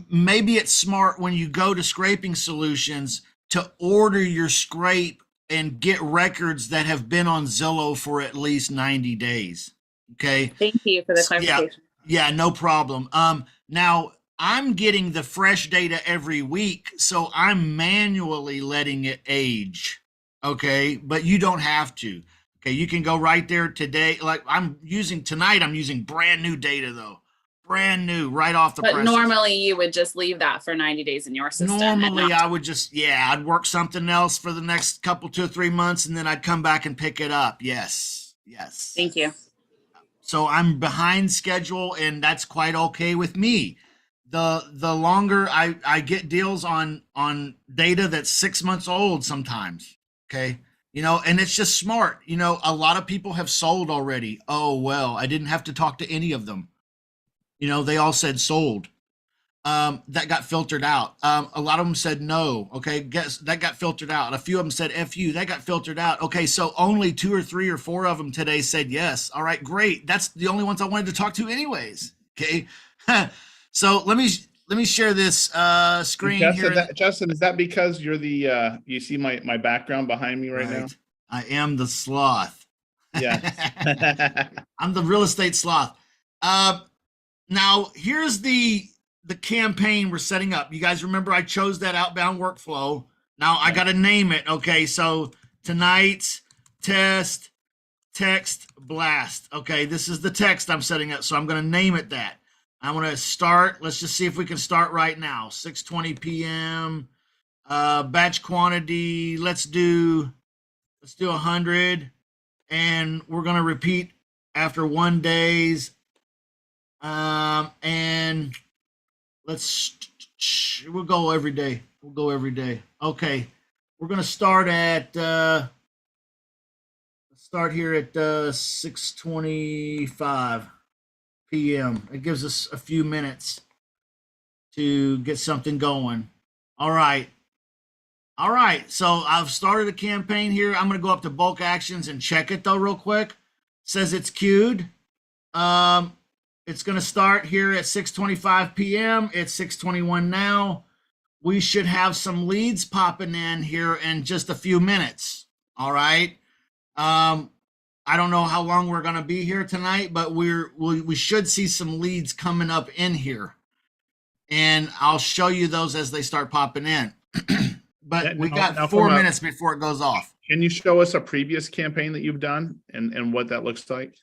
maybe it's smart when you go to scraping solutions to order your scrape and get records that have been on Zillow for at least 90 days. Okay. Thank you for the clarification. Yeah, no problem. Now I'm getting the fresh data every week, so I'm manually letting it age. Okay, but you don't have to. Okay, you can go right there today. Like I'm using brand new data though. Brand new, right off the But presses. normally you would just leave that for 90 days in your system. Normally I would just, I'd work something else for the next couple, 2 or 3 months, and then I'd come back and pick it up. Yes. Thank you. So I'm behind schedule, and that's quite okay with me. The longer I get deals on data that's 6 months old sometimes, okay? And it's just smart. A lot of people have sold already. Oh, well, I didn't have to talk to any of them. They all said sold. That got filtered out. A lot of them said no. Okay, guess that got filtered out. A few of them said F you. That got filtered out. Okay, so only 2 or 3 or 4 of them today said yes. All right, great. That's the only ones I wanted to talk to anyways. Okay, so let me share this screen here. Justin, is that because you're the you see my background behind me right now? I am the sloth. Yeah. I'm the real estate sloth. Now here's the campaign we're setting up. You guys remember I chose that outbound workflow. Now I got to name it. Okay, so tonight's text blast. Okay, this is the text I'm setting up, so I'm going to name it that. I'm going to start. Let's just see if we can start right now. 6:20 p.m. Batch quantity. Let's do 100, and we're going to repeat after 1 days. And we'll go every day. Okay. We're going to start at, here at 6:25 p.m. It gives us a few minutes to get something going. All right. So I've started a campaign here. I'm going to go up to bulk actions and check it though real quick. It says it's queued. It's going to start here at 6:25 p.m. It's 6:21 now. We should have some leads popping in here in just a few minutes. All right. I don't know how long we're going to be here tonight, but we should see some leads coming up in here. And I'll show you those as they start popping in. But we got now 4 minutes before it goes off. Can you show us a previous campaign that you've done and what that looks like?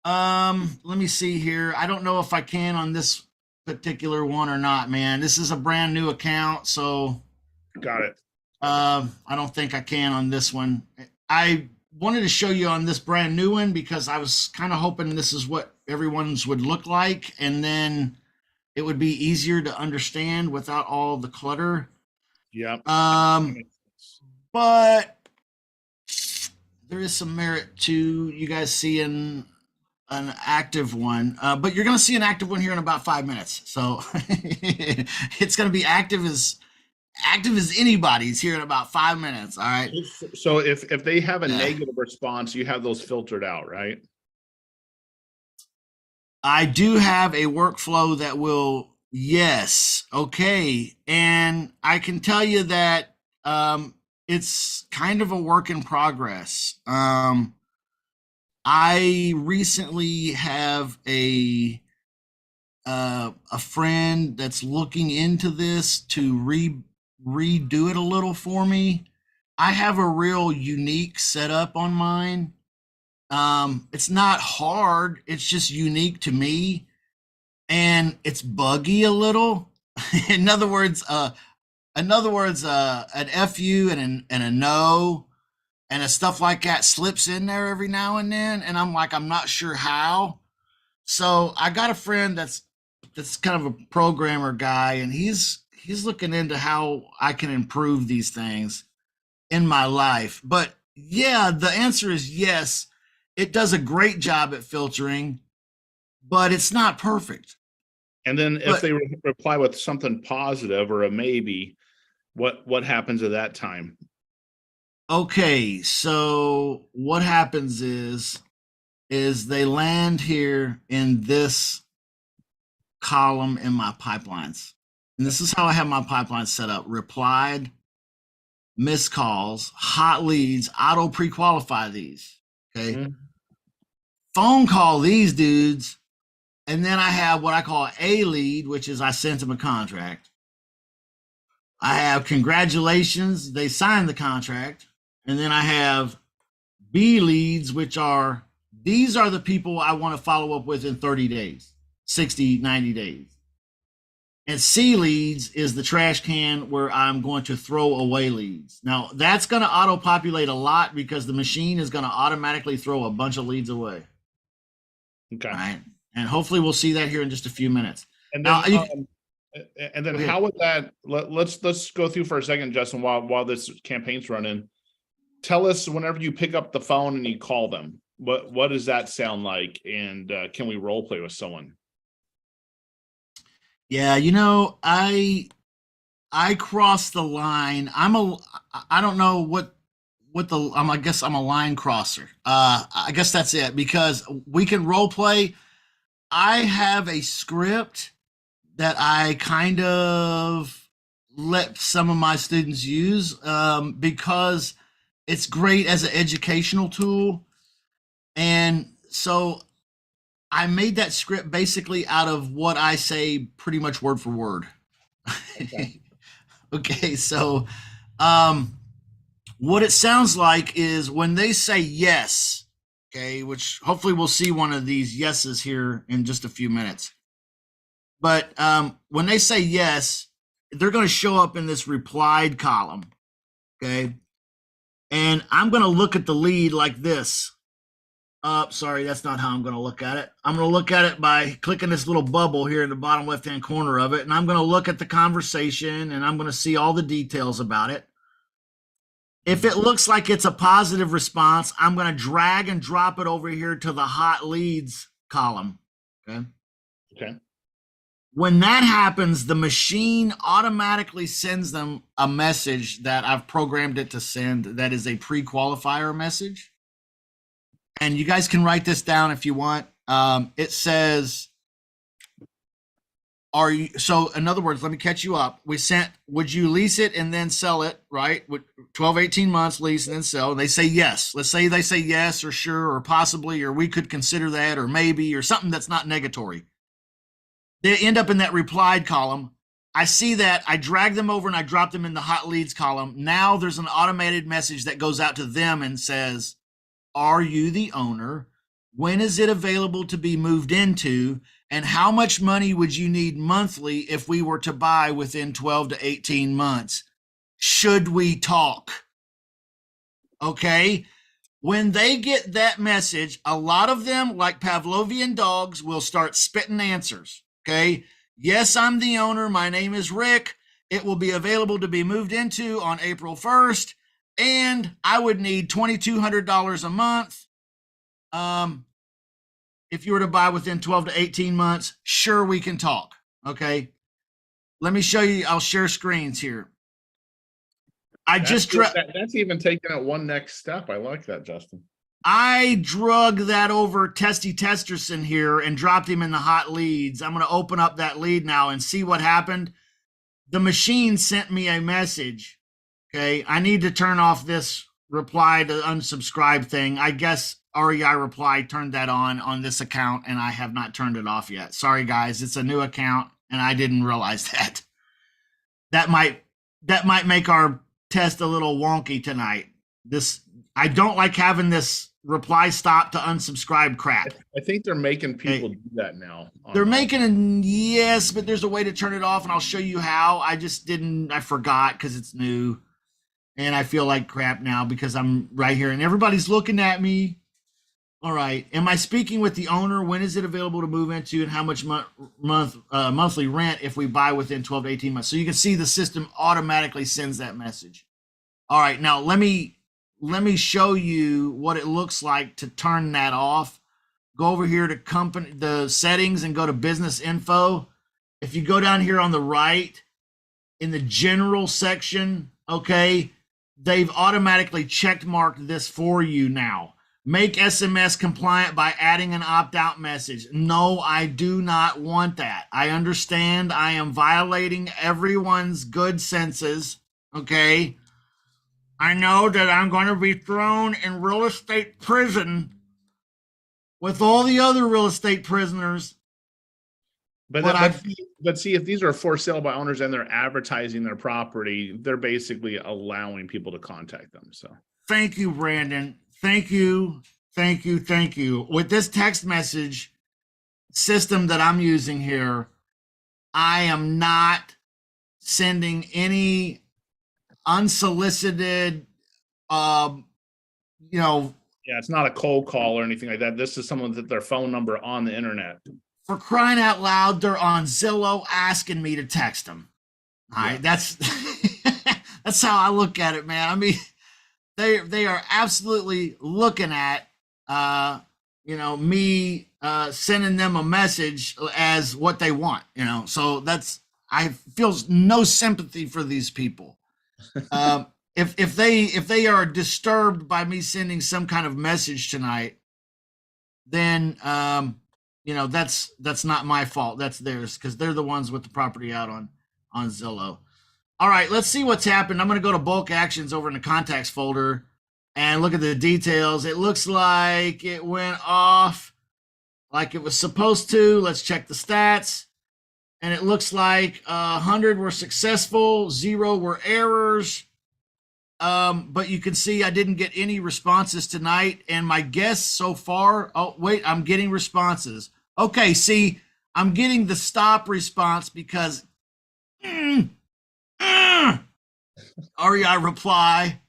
Let me see here. I don't know if I can on this particular one or not, man. This is a brand new account, so Got it. I don't think I can on this one. I wanted to show you on this brand new one because I was kind of hoping this is what everyone's would look like, and then it would be easier to understand without all the clutter. Yeah. But there is some merit to you guys seeing an active one. But you're going to see an active one here in about 5 minutes. So it's going to be active as anybody's here in about 5 minutes. All right. So if they have a negative response, you have those filtered out, right? I do have a workflow that will, yes. Okay. And I can tell you that it's kind of a work in progress. I recently have a friend that's looking into this to redo it a little for me. I have a real unique setup on mine. It's not hard. It's just unique to me, and it's buggy a little. in other words, an FU and a no and a stuff like that slips in there every now and then, and I'm like, I'm not sure how. So I got a friend that's kind of a programmer guy, and he's looking into how I can improve these things in my life. But yeah, the answer is yes. It does a great job at filtering, but it's not perfect. And then if they reply with something positive or a maybe, what happens at that time? Okay, so what happens is they land here in this column in my pipelines. And this is how I have my pipeline set up: replied, missed calls, hot leads, auto pre-qualify these. Okay. Mm-hmm. Phone call these dudes. And then I have what I call a lead, which is I sent them a contract. I have congratulations, they signed the contract. And then I have B leads, which are, these are the people I want to follow up with in 30 days, 60, 90 days. And C leads is the trash can where I'm going to throw away leads. Now, that's going to auto-populate a lot because the machine is going to automatically throw a bunch of leads away. Okay. All right. And hopefully we'll see that here in just a few minutes. And then, how would that, let's go through for a second, Justin, while this campaign's running. Tell us whenever you pick up the phone and you call them, what does that sound like? And can we role play with someone? Yeah, I crossed the line. I don't know what I guess I'm a line crosser. I guess that's it, because we can role play. I have a script that I kind of let some of my students use because it's great as an educational tool. And so I made that script basically out of what I say pretty much word for word. Okay. Okay, so what it sounds like is when they say yes, okay, which hopefully we'll see one of these yeses here in just a few minutes. But when they say yes, they're going to show up in this replied column, okay? And I'm going to look at the lead like this. Sorry, that's not how I'm going to look at it. I'm going to look at it by clicking this little bubble here in the bottom left-hand corner of it, and I'm going to look at the conversation, and I'm going to see all the details about it. If it looks like it's a positive response, I'm going to drag and drop it over here to the hot leads column, okay? Okay. When that happens, the machine automatically sends them a message that I've programmed it to send that is a pre-qualifier message. And you guys can write this down if you want. It says, Are you, so in other words, let me catch you up. We sent, would you lease it and then sell it, right? With 12, 18 months lease and then sell. And they say yes. Let's say they say yes or sure or possibly, or we could consider that or maybe or something that's not negatory. They end up in that replied column. I see that. I drag them over and I drop them in the hot leads column. Now there's an automated message that goes out to them and says, are you the owner? When is it available to be moved into? And how much money would you need monthly if we were to buy within 12 to 18 months? Should we talk? Okay. When they get that message, a lot of them, like Pavlovian dogs, will start spitting answers. Okay. Yes, I'm the owner. My name is Rick. It will be available to be moved into on April 1st. And I would need $2,200 a month. If you were to buy within 12 to 18 months, sure, we can talk. Okay. Let me show you. I'll share screens here. That's even taking it one next step. I like that, Justin. I drug that over Testy Testerson here and dropped him in the hot leads. I'm going to open up that lead now and see what happened. The machine sent me a message. Okay. I need to turn off this reply to unsubscribe thing. I guess REI reply turned that on this account and I have not turned it off yet. Sorry guys, it's a new account and I didn't realize that. That might make our test a little wonky tonight. I don't like having this reply stop to unsubscribe crap. I think they're making people do that now. They're making yes, but there's a way to turn it off and I'll show you how. I forgot because it's new and I feel like crap now because I'm right here and everybody's looking at me. All right. Am I speaking with the owner? When is it available to move into and how much monthly rent if we buy within 12 to 18 months? So you can see the system automatically sends that message. All right. Now let me show you what it looks like to turn that off. Go over here to the settings and go to business info. If you go down here on the right in the general section, okay, they've automatically check marked this for you now. Make SMS compliant by adding an opt-out message. No, I do not want that. I understand I am violating everyone's good senses, okay? I know that I'm going to be thrown in real estate prison with all the other real estate prisoners. But see, if these are for sale by owners and they're advertising their property, they're basically allowing people to contact them. So thank you, Brandon. Thank you. With this text message system that I'm using here, I am not sending any unsolicited, yeah, it's not a cold call or anything like that. This is someone that their phone number on the internet. For crying out loud, they're on Zillow asking me to text them. All right, that's that's how I look at it, man. I mean, they are absolutely looking at me sending them a message as what they want, so I feel no sympathy for these people. If they are disturbed by me sending some kind of message tonight, then that's not my fault. That's theirs because they're the ones with the property out on Zillow. All right, let's see what's happened. I'm going to go to bulk actions over in the contacts folder and look at the details. It looks like it went off like it was supposed to. Let's check the stats. And it looks like 100 were successful, 0 were errors. But you can see I didn't get any responses tonight. And my guess so far, oh, wait, I'm getting responses. Okay, see, I'm getting the stop response because REI reply.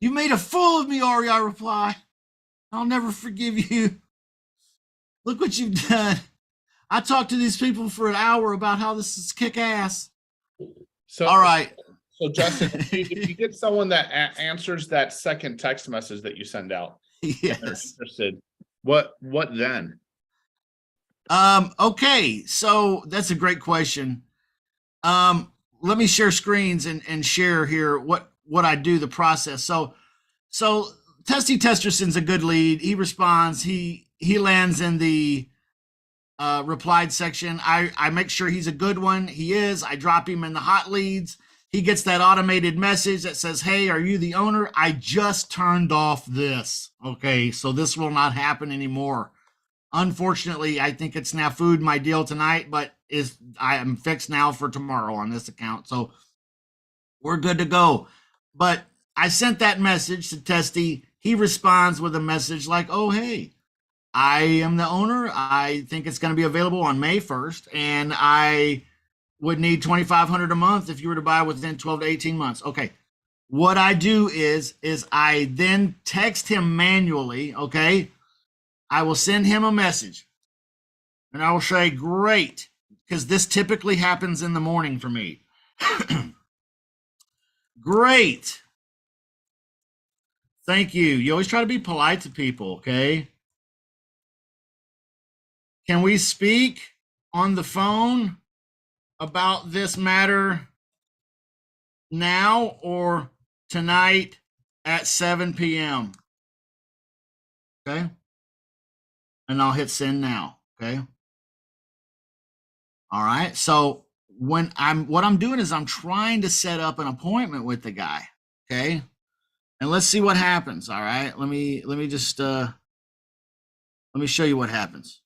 You made a fool of me, REI reply. I'll never forgive you. Look what you've done. I talked to these people for an hour about how this is kick ass. So, all right. So Justin, if you get someone that answers that second text message that you send out, yes, interested, what then? Okay, so that's a great question. Let me share screens and share here what I do, the process. So Testy Testerson's a good lead. He responds. He lands in the replied section. I make sure he's a good one. He is. I drop him in the hot leads. He gets that automated message that says, hey, are you the owner? I just turned off this. Okay, so this will not happen anymore. Unfortunately, I think it's snafu'd my deal tonight, but I am fixed now for tomorrow on this account. So we're good to go. But I sent that message to Testy. He responds with a message like, oh, hey, I am the owner. I think it's going to be available on May 1st, and I would need $2,500 a month if you were to buy within 12 to 18 months. Okay. What I do is I then text him manually. Okay. I will send him a message and I will say, great, because this typically happens in the morning for me. Great. Thank you. You always try to be polite to people. Okay. Can we speak on the phone about this matter now or tonight at 7 p.m.? Okay. And I'll hit send now. Okay. All right. So what I'm doing is I'm trying to set up an appointment with the guy. Okay. And let's see what happens. All right. Let me just let me show you what happens.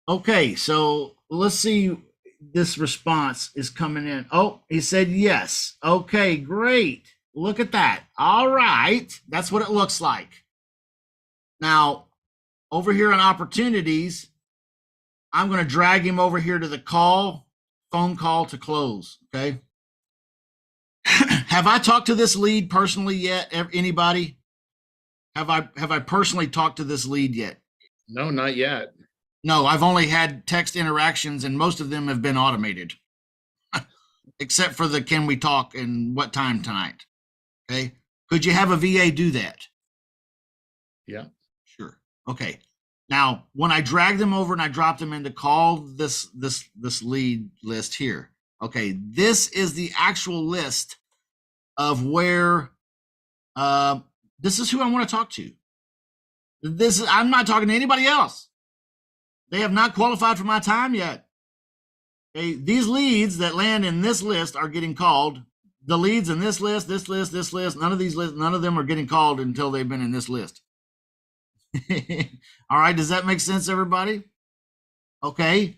Okay, so let's see. This response is coming in. Oh, he said yes. Okay, great. Look at that. All right. That's what it looks like. Now, over here on opportunities, I'm going to drag him over here to the phone call to close. Okay. Have I talked to this lead personally yet? Anybody? Have I personally talked to this lead yet? No, not yet. No, I've only had text interactions, and most of them have been automated, except for the can we talk and what time tonight. Okay. Could you have a VA do that? Yeah. Sure. Okay. Now, when I drag them over and I drop them into call this lead list here. Okay. This is the actual list of where, this is who I want to talk to. I'm not talking to anybody else. They have not qualified for my time yet. Okay, these leads that land in this list are getting called. The leads in this list, none of these lists, none of them are getting called until they've been in this list. All right, does that make sense, everybody? Okay.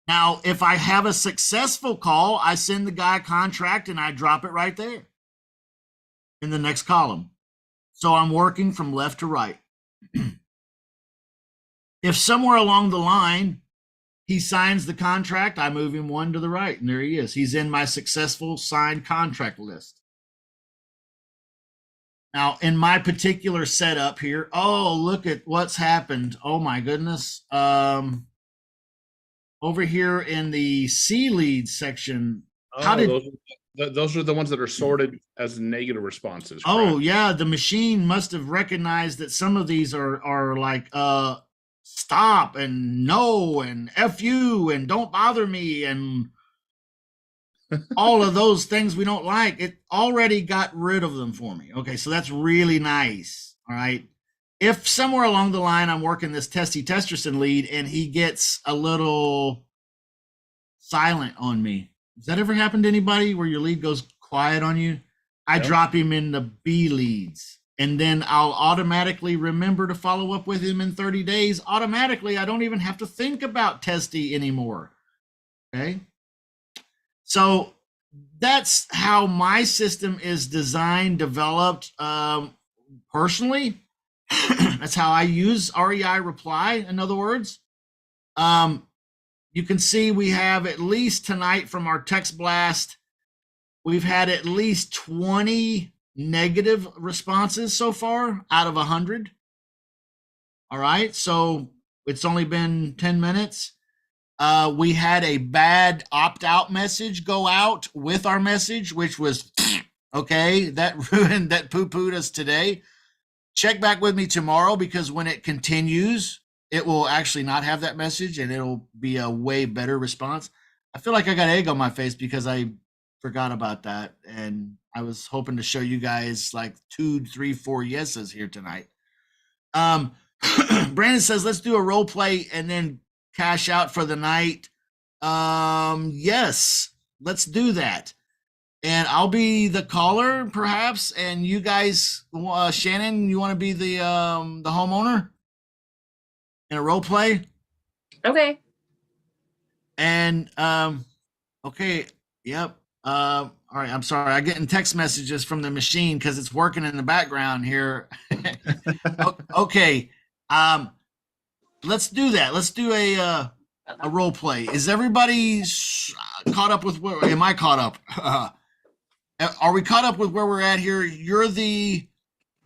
Now, if I have a successful call, I send the guy a contract and I drop it right there in the next column. So I'm working from left to right. If somewhere along the line he signs the contract, I move him one to the right, and there he is. He's in my successful signed contract list. Now, in my particular setup here, oh, look at what's happened. Oh my goodness. Over here in the C lead section, those are the ones that are sorted as negative responses. Oh, correct? yeah, the machine must have recognized that some of these are like stop and no and F you and don't bother me and all of those things we don't like. It already got rid of them for me. Okay, so that's really nice. All right. If somewhere along the line I'm working this Testy Testerson lead and he gets a little silent on me, does that ever happen to anybody where your lead goes quiet on you? I drop him in the B leads. And then I'll automatically remember to follow up with him in 30 days. Automatically, I don't even have to think about Testy anymore. Okay. So that's how my system is designed, developed personally. That's how I use REI reply. In other words, you can see we have at least tonight from our text blast, we've had at least 20 negative responses so far out of 100. All right. So it's only been 10 minutes. We had a bad opt-out message go out with our message, which was, okay, that ruined, that poo-pooed us today. Check back with me tomorrow, because when it continues, it will actually not have that message and it'll be a way better response. I feel like I got egg on my face because I forgot about that. And I was hoping to show you guys like 2, 3, 4 yeses here tonight. Brandon says, let's do a role play and then cash out for the night. Yes, let's do that. And I'll be the caller, perhaps. And you guys, Shannon, you want to be the homeowner in a role play? Okay. And okay, yep. All right, I'm sorry. I'm getting text messages from the machine because it's working in the background here. Okay, let's do that. Let's do a role play. Is everybody caught up with where? Am I caught up? Are we caught up with where we're at here? You're the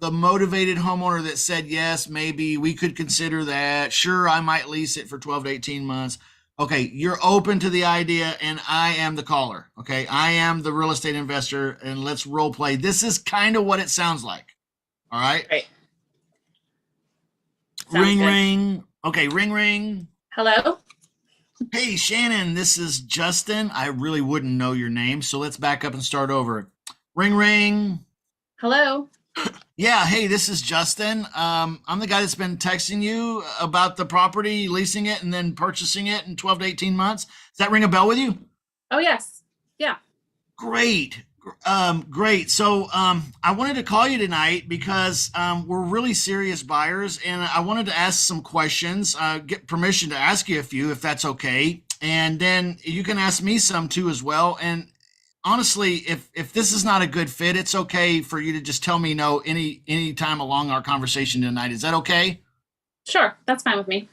motivated homeowner that said yes, maybe we could consider that. Sure, I might lease it for 12 to 18 months. Okay, you're open to the idea, and I am the caller. Okay, I am the real estate investor, and let's role play. This is kind of what it sounds like. All right. Right. Ring, Sounds good. ring. Okay, ring, ring. Hello. Hey, Shannon, this is Justin. I really wouldn't know your name, so let's back up and start over. Ring, ring. Hello. Yeah, hey, this is Justin. I'm the guy that's been texting you about the property, leasing it, and then purchasing it in 12 to 18 months. Does that ring a bell with you? Oh, yes. Yeah. Great. Great. So I wanted to call you tonight because we're really serious buyers, and I wanted to ask some questions, get permission to ask you a few, if that's okay. And then you can ask me some too as well. And honestly, if this is not a good fit, it's okay for you to just tell me no any time along our conversation tonight. Is that okay? Sure. That's fine with me.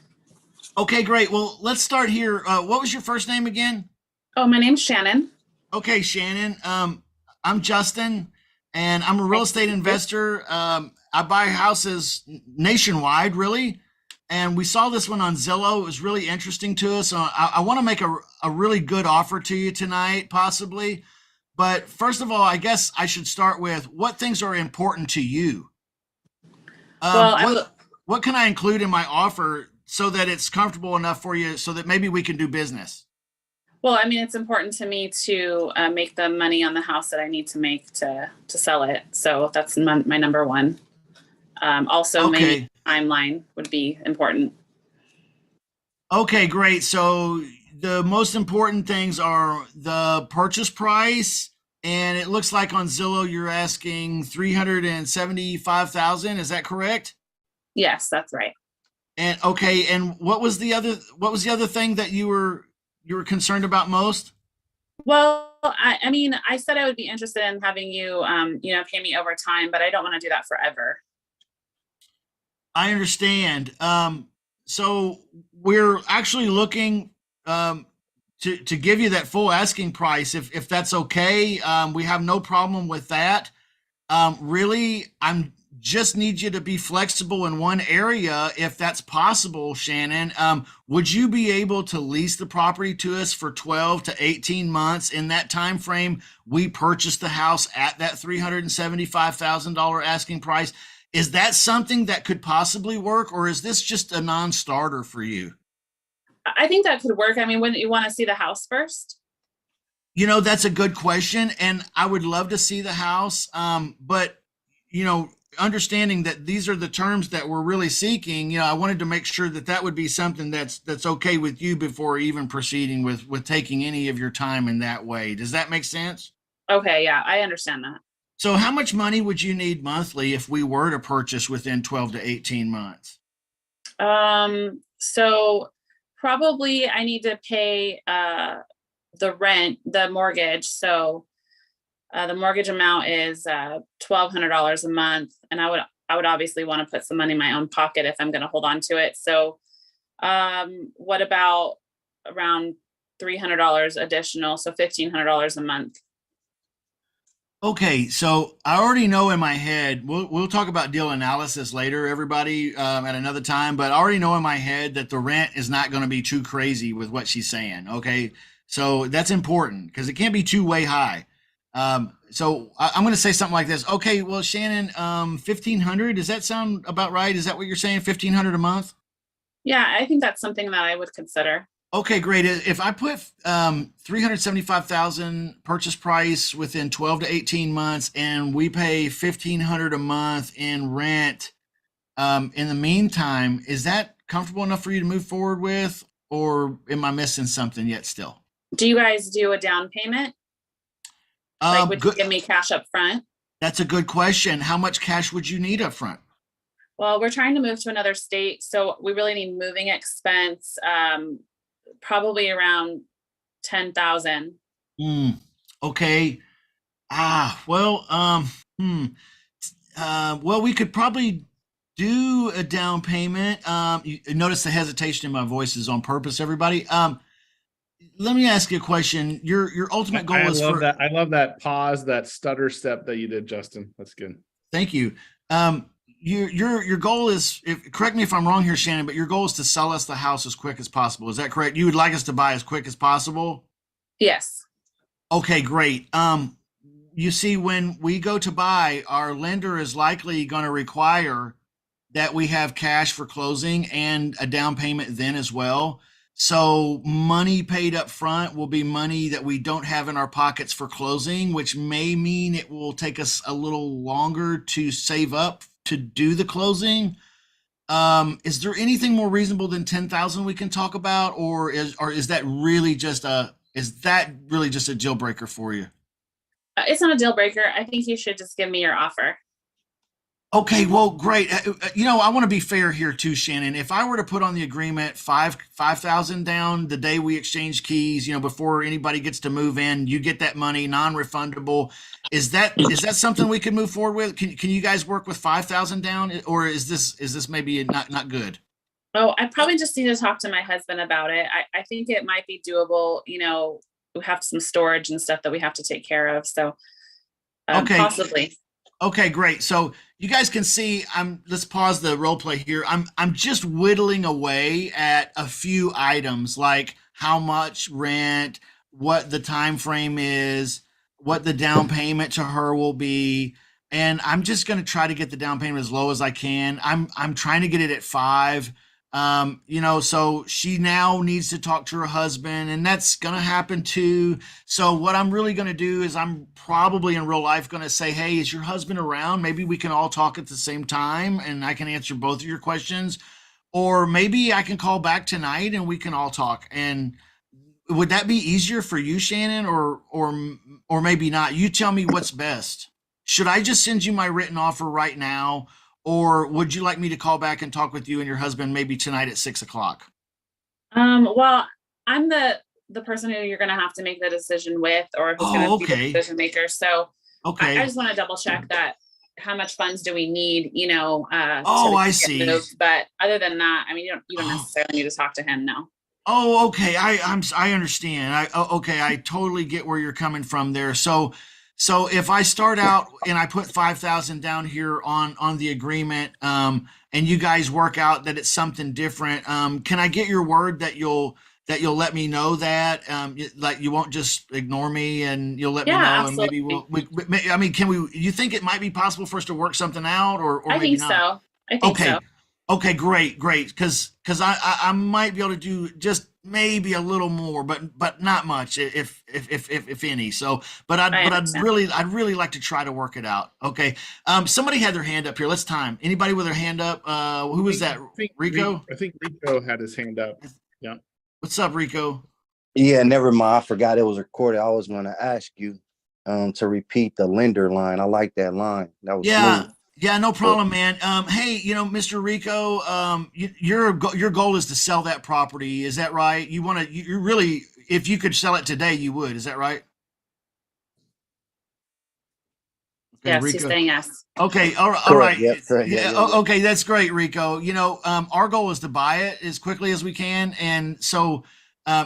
Okay, great. Well, let's start here. What was your first name again? Oh, my name's Shannon. Okay, Shannon. I'm Justin, and I'm a real estate investor. I buy houses nationwide, really. And we saw this one on Zillow. It was really interesting to us. I want to make a really good offer to you tonight, possibly. But first of all, I guess I should start with what things are important to you. What can I include in my offer so that it's comfortable enough for you so that maybe we can do business? Well, I mean, it's important to me to make the money on the house that I need to make to sell it. So that's my number one. Also, Okay. maybe timeline would be important. Okay, great. So the most important things are the purchase price, and it looks like on Zillow you're asking $375,000. Is that correct? Yes, that's right. And okay, and what was the other thing that you were concerned about most? Well, I mean, I said I would be interested in having you, pay me over time, but I don't want to do that forever. I understand. So we're actually looking to give you that full asking price if that's okay. We have no problem with that. Really, I'm just need you to be flexible in one area if that's possible, Shannon. Would you be able to lease the property to us for 12 to 18 months? In that time frame, we purchased the house at that $375,000 asking price. Is that something that could possibly work, or is this just a non-starter for you? I think that could work. I mean, wouldn't you want to see the house first? You know, that's a good question, and I would love to see the house. But understanding that these are the terms that we're really seeking, I wanted to make sure that would be something that's okay with you before even proceeding with taking any of your time in that way. Does that make sense? Okay, yeah, I understand that. So how much money would you need monthly if we were to purchase within 12 to 18 months? So probably I need to pay the rent, the mortgage. So the mortgage amount is $1,200 a month, and I would obviously want to put some money in my own pocket if I'm going to hold on to it. So what about around $300 additional? So $1,500 a month. Okay, so I already know in my head, we'll talk about deal analysis later, everybody, at another time, but I already know in my head that the rent is not going to be too crazy with what she's saying, okay? So that's important because it can't be too way high. So I'm going to say something like this. Okay, well, Shannon, 1,500, does that sound about right? Is that what you're saying, 1,500 a month? Yeah, I think that's something that I would consider. Okay, great. If I put 375,000 purchase price within 12 to 18 months and we pay 1,500 a month in rent in the meantime, is that comfortable enough for you to move forward with, or am I missing something yet still? Do you guys do a down payment? Like, would you Good. give me cash up front? That's a good question. How much cash would you need up front? Well, we're trying to move to another state, so we really need moving expense, probably around 10,000. Okay. Well, we could probably do a down payment. You notice the hesitation in my voice is on purpose, everybody. Let me ask you a question. Your ultimate goal is for that. I love that pause, that stutter step that you did, Justin. That's good. Thank you. Your goal is, correct me if I'm wrong here, Shannon, but your goal is to sell us the house as quick as possible. Is that correct? You would like us to buy as quick as possible? Yes. Okay, great. You see, when we go to buy, our lender is likely going to require that we have cash for closing and a down payment then as well. So money paid up front will be money that we don't have in our pockets for closing, which may mean it will take us a little longer to save up to do the closing. Is there anything more reasonable than 10,000 we can talk about, or is that really just a deal breaker for you? It's not a deal breaker. I think you should just give me your offer. Okay, well, great. I want to be fair here too, Shannon. If I were to put on the agreement 5,000 down the day we exchange keys, before anybody gets to move in, you get that money non-refundable. Is that something we can move forward with? Can you guys work with 5,000 down, or is this maybe not good? Oh, I probably just need to talk to my husband about it. I think it might be doable. We have some storage and stuff that we have to take care of. So Okay. Possibly. Okay, great. So you guys can see, let's pause the role play here. I'm just whittling away at a few items, like how much rent, what the time frame is, what the down payment to her will be. And I'm just going to try to get the down payment as low as I can. I'm trying to get it at 5. So she now needs to talk to her husband, and that's going to happen too. So what I'm really going to do is I'm probably in real life going to say, hey, is your husband around? Maybe we can all talk at the same time and I can answer both of your questions. Or maybe I can call back tonight and we can all talk. And would that be easier for you, Shannon, or maybe not? You tell me what's best. Should I just send you my written offer right now? Or would you like me to call back and talk with you and your husband maybe tonight at 6:00? Well, I'm the person who you're going to have to make the decision with, or who's going to be the decision maker. So okay. I just want to double check that. How much funds do we need, I see. Moved. But other than that, I mean, you don't necessarily need to talk to him now. Oh, okay. I understand. I totally get where you're coming from there. So if I start out and I put 5,000 down here on the agreement, and you guys work out that it's something different, can I get your word that you'll let me know that, like you won't just ignore me and you'll let me know, absolutely. and maybe you think it might be possible for us to work something out, or I maybe think not? so. I think so. Okay, great. Because I might be able to do just maybe a little more, but not much, if any. So, I'd really like to try to work it out. Okay. Somebody had their hand up here. Let's time. Anybody with their hand up? Who was that? Rico? I think Rico had his hand up. Yeah. What's up, Rico? Yeah, never mind. I forgot it was recorded. I was going to ask you to repeat the lender line. I like that line. That was smooth. Yeah, no problem, man. Hey, Mr. Rico, your goal is to sell that property. Is that right? You really, if you could sell it today, you would. Is that right? Okay, Yes, Rico. he's saying yes. Okay, all right. Yep, correct. Yeah. Okay, that's great, Rico. Our goal is to buy it as quickly as we can, and so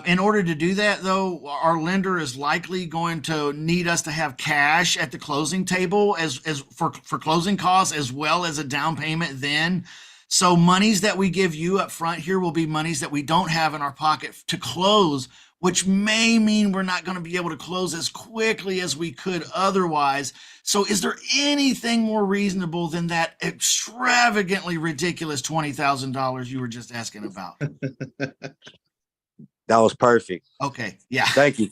in order to do that, though, our lender is likely going to need us to have cash at the closing table as for closing costs, as well as a down payment then. So monies that we give you up front here will be monies that we don't have in our pocket to close, which may mean we're not going to be able to close as quickly as we could otherwise. So is there anything more reasonable than that extravagantly ridiculous $20,000 you were just asking about? That was perfect. Okay. Yeah. Thank you.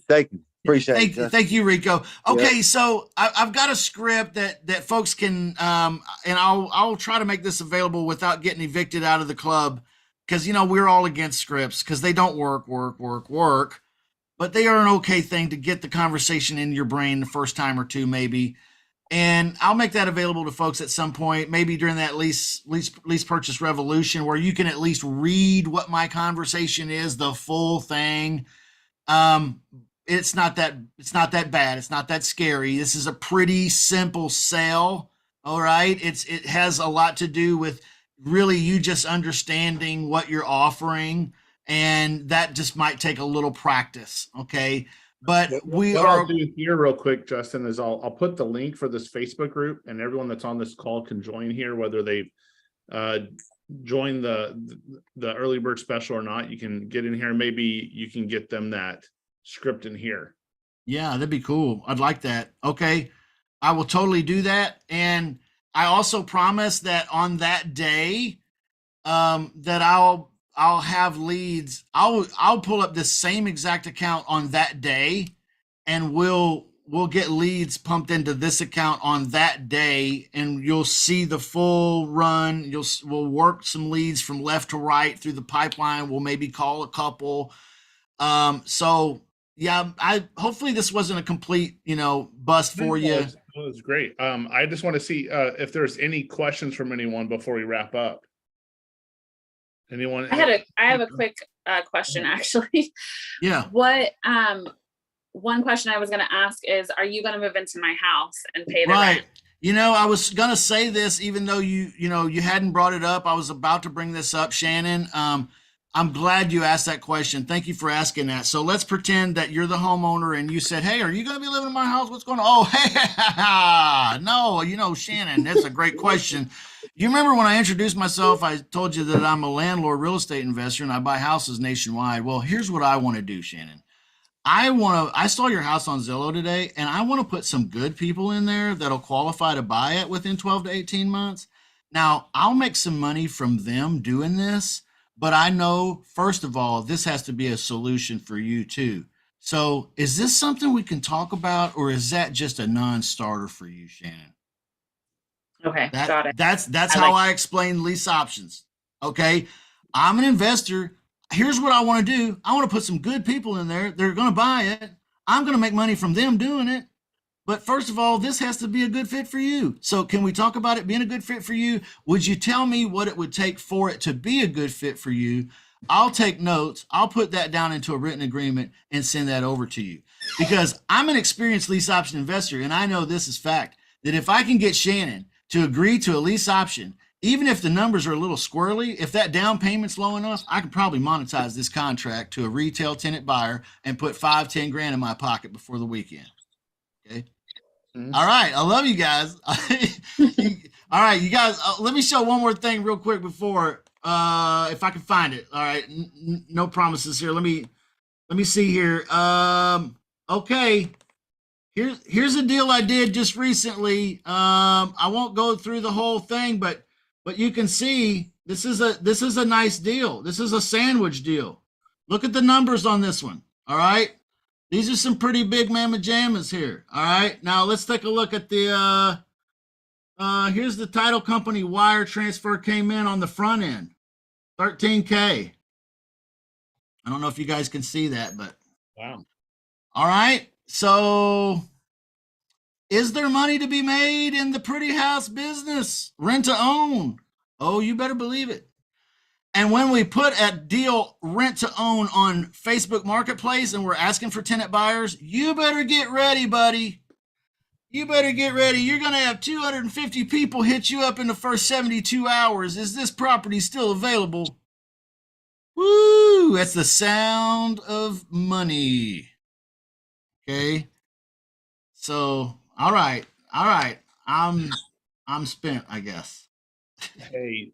Appreciate it. Justin. Thank you, Rico. Okay, so I've got a script that folks can, and I'll try to make this available without getting evicted out of the club, because we're all against scripts because they don't work, but they are an okay thing to get the conversation in your brain the first time or two, maybe. And I'll make that available to folks at some point, maybe during that lease purchase revolution, where you can at least read what my conversation is, the full thing. It's not that bad. It's not that scary. This is a pretty simple sale. All right. It has a lot to do with really you just understanding what you're offering. And that just might take a little practice. Okay. But what I'll do here real quick, Justin, is I'll put the link for this Facebook group, and everyone that's on this call can join here, whether they've joined the early bird special or not. You can get in here. Maybe you can get them that script in here. Yeah, that'd be cool. I'd like that. Okay. I will totally do that. And I also promise that on that day, that I'll have leads. I'll pull up the same exact account on that day, and we'll get leads pumped into this account on that day, and you'll see the full run. We'll work some leads from left to right through the pipeline. We'll maybe call a couple. So yeah, hopefully this wasn't a complete, bust for you. It was great. I just want to see if there's any questions from anyone before we wrap up. Anyone? I have a quick question, actually. Yeah. What one question I was going to ask is, are you going to move into my house and pay the Right. rent? I was going to say this, even though you hadn't brought it up. I was about to bring this up, Shannon. I'm glad you asked that question. Thank you for asking that. So let's pretend that you're the homeowner and you said, hey, are you going to be living in my house? What's going on? Oh, hey, no, Shannon, that's a great question. You remember when I introduced myself, I told you that I'm a landlord real estate investor and I buy houses nationwide. Well, here's what I want to do, Shannon. I saw your house on Zillow today, and I want to put some good people in there that'll qualify to buy it within 12 to 18 months. Now, I'll make some money from them doing this, but I know, first of all, this has to be a solution for you too. So is this something we can talk about, or is that just a non-starter for you, Shannon? Okay, got it. That's how I explain lease options. Okay. I'm an investor. Here's what I want to do. I want to put some good people in there. They're going to buy it. I'm going to make money from them doing it. But first of all, this has to be a good fit for you. So can we talk about it being a good fit for you? Would you tell me what it would take for it to be a good fit for you? I'll take notes. I'll put that down into a written agreement and send that over to you, because I'm an experienced lease option investor. And I know this is fact, that if I can get Shannon to agree to a lease option, even if the numbers are a little squirrely, if that down payment's low enough, I can probably monetize this contract to a retail tenant buyer and put 5-10 grand in my pocket before the weekend. Okay. All right. I love you guys. All right, you guys, let me show one more thing real quick before, if I can find it. All right. No promises here. Let me see here. Okay. Here's a deal I did just recently. I won't go through the whole thing, but you can see this is a nice deal. This is a sandwich deal. Look at the numbers on this one. All right. These are some pretty big mamma jammas here. All right. Now let's take a look at the, here's the title company wire transfer came in on the front end, $13K. I don't know if you guys can see that, but wow. All right. So is there money to be made in the pretty house business? Rent to own. Oh, you better believe it. And when we put a deal rent to own on Facebook Marketplace and we're asking for tenant buyers, you better get ready, buddy. You better get ready. You're going to have 250 people hit you up in the first 72 hours. Is this property still available? Woo! That's the sound of money. Okay. So, all right. I'm spent, I guess. Hey,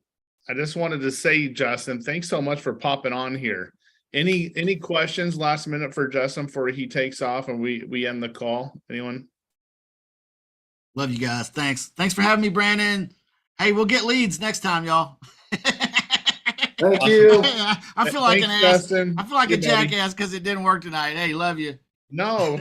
I just wanted to say, Justin, thanks so much for popping on here. Any questions last minute for Justin before he takes off and we end the call? Anyone? Love you guys. Thanks for having me, Brandon. Hey, we'll get leads next time, y'all. Thank you. I feel like Thanks, an ass. Justin. I feel like a Good buddy. jackass because it didn't work tonight. Hey, love you. No.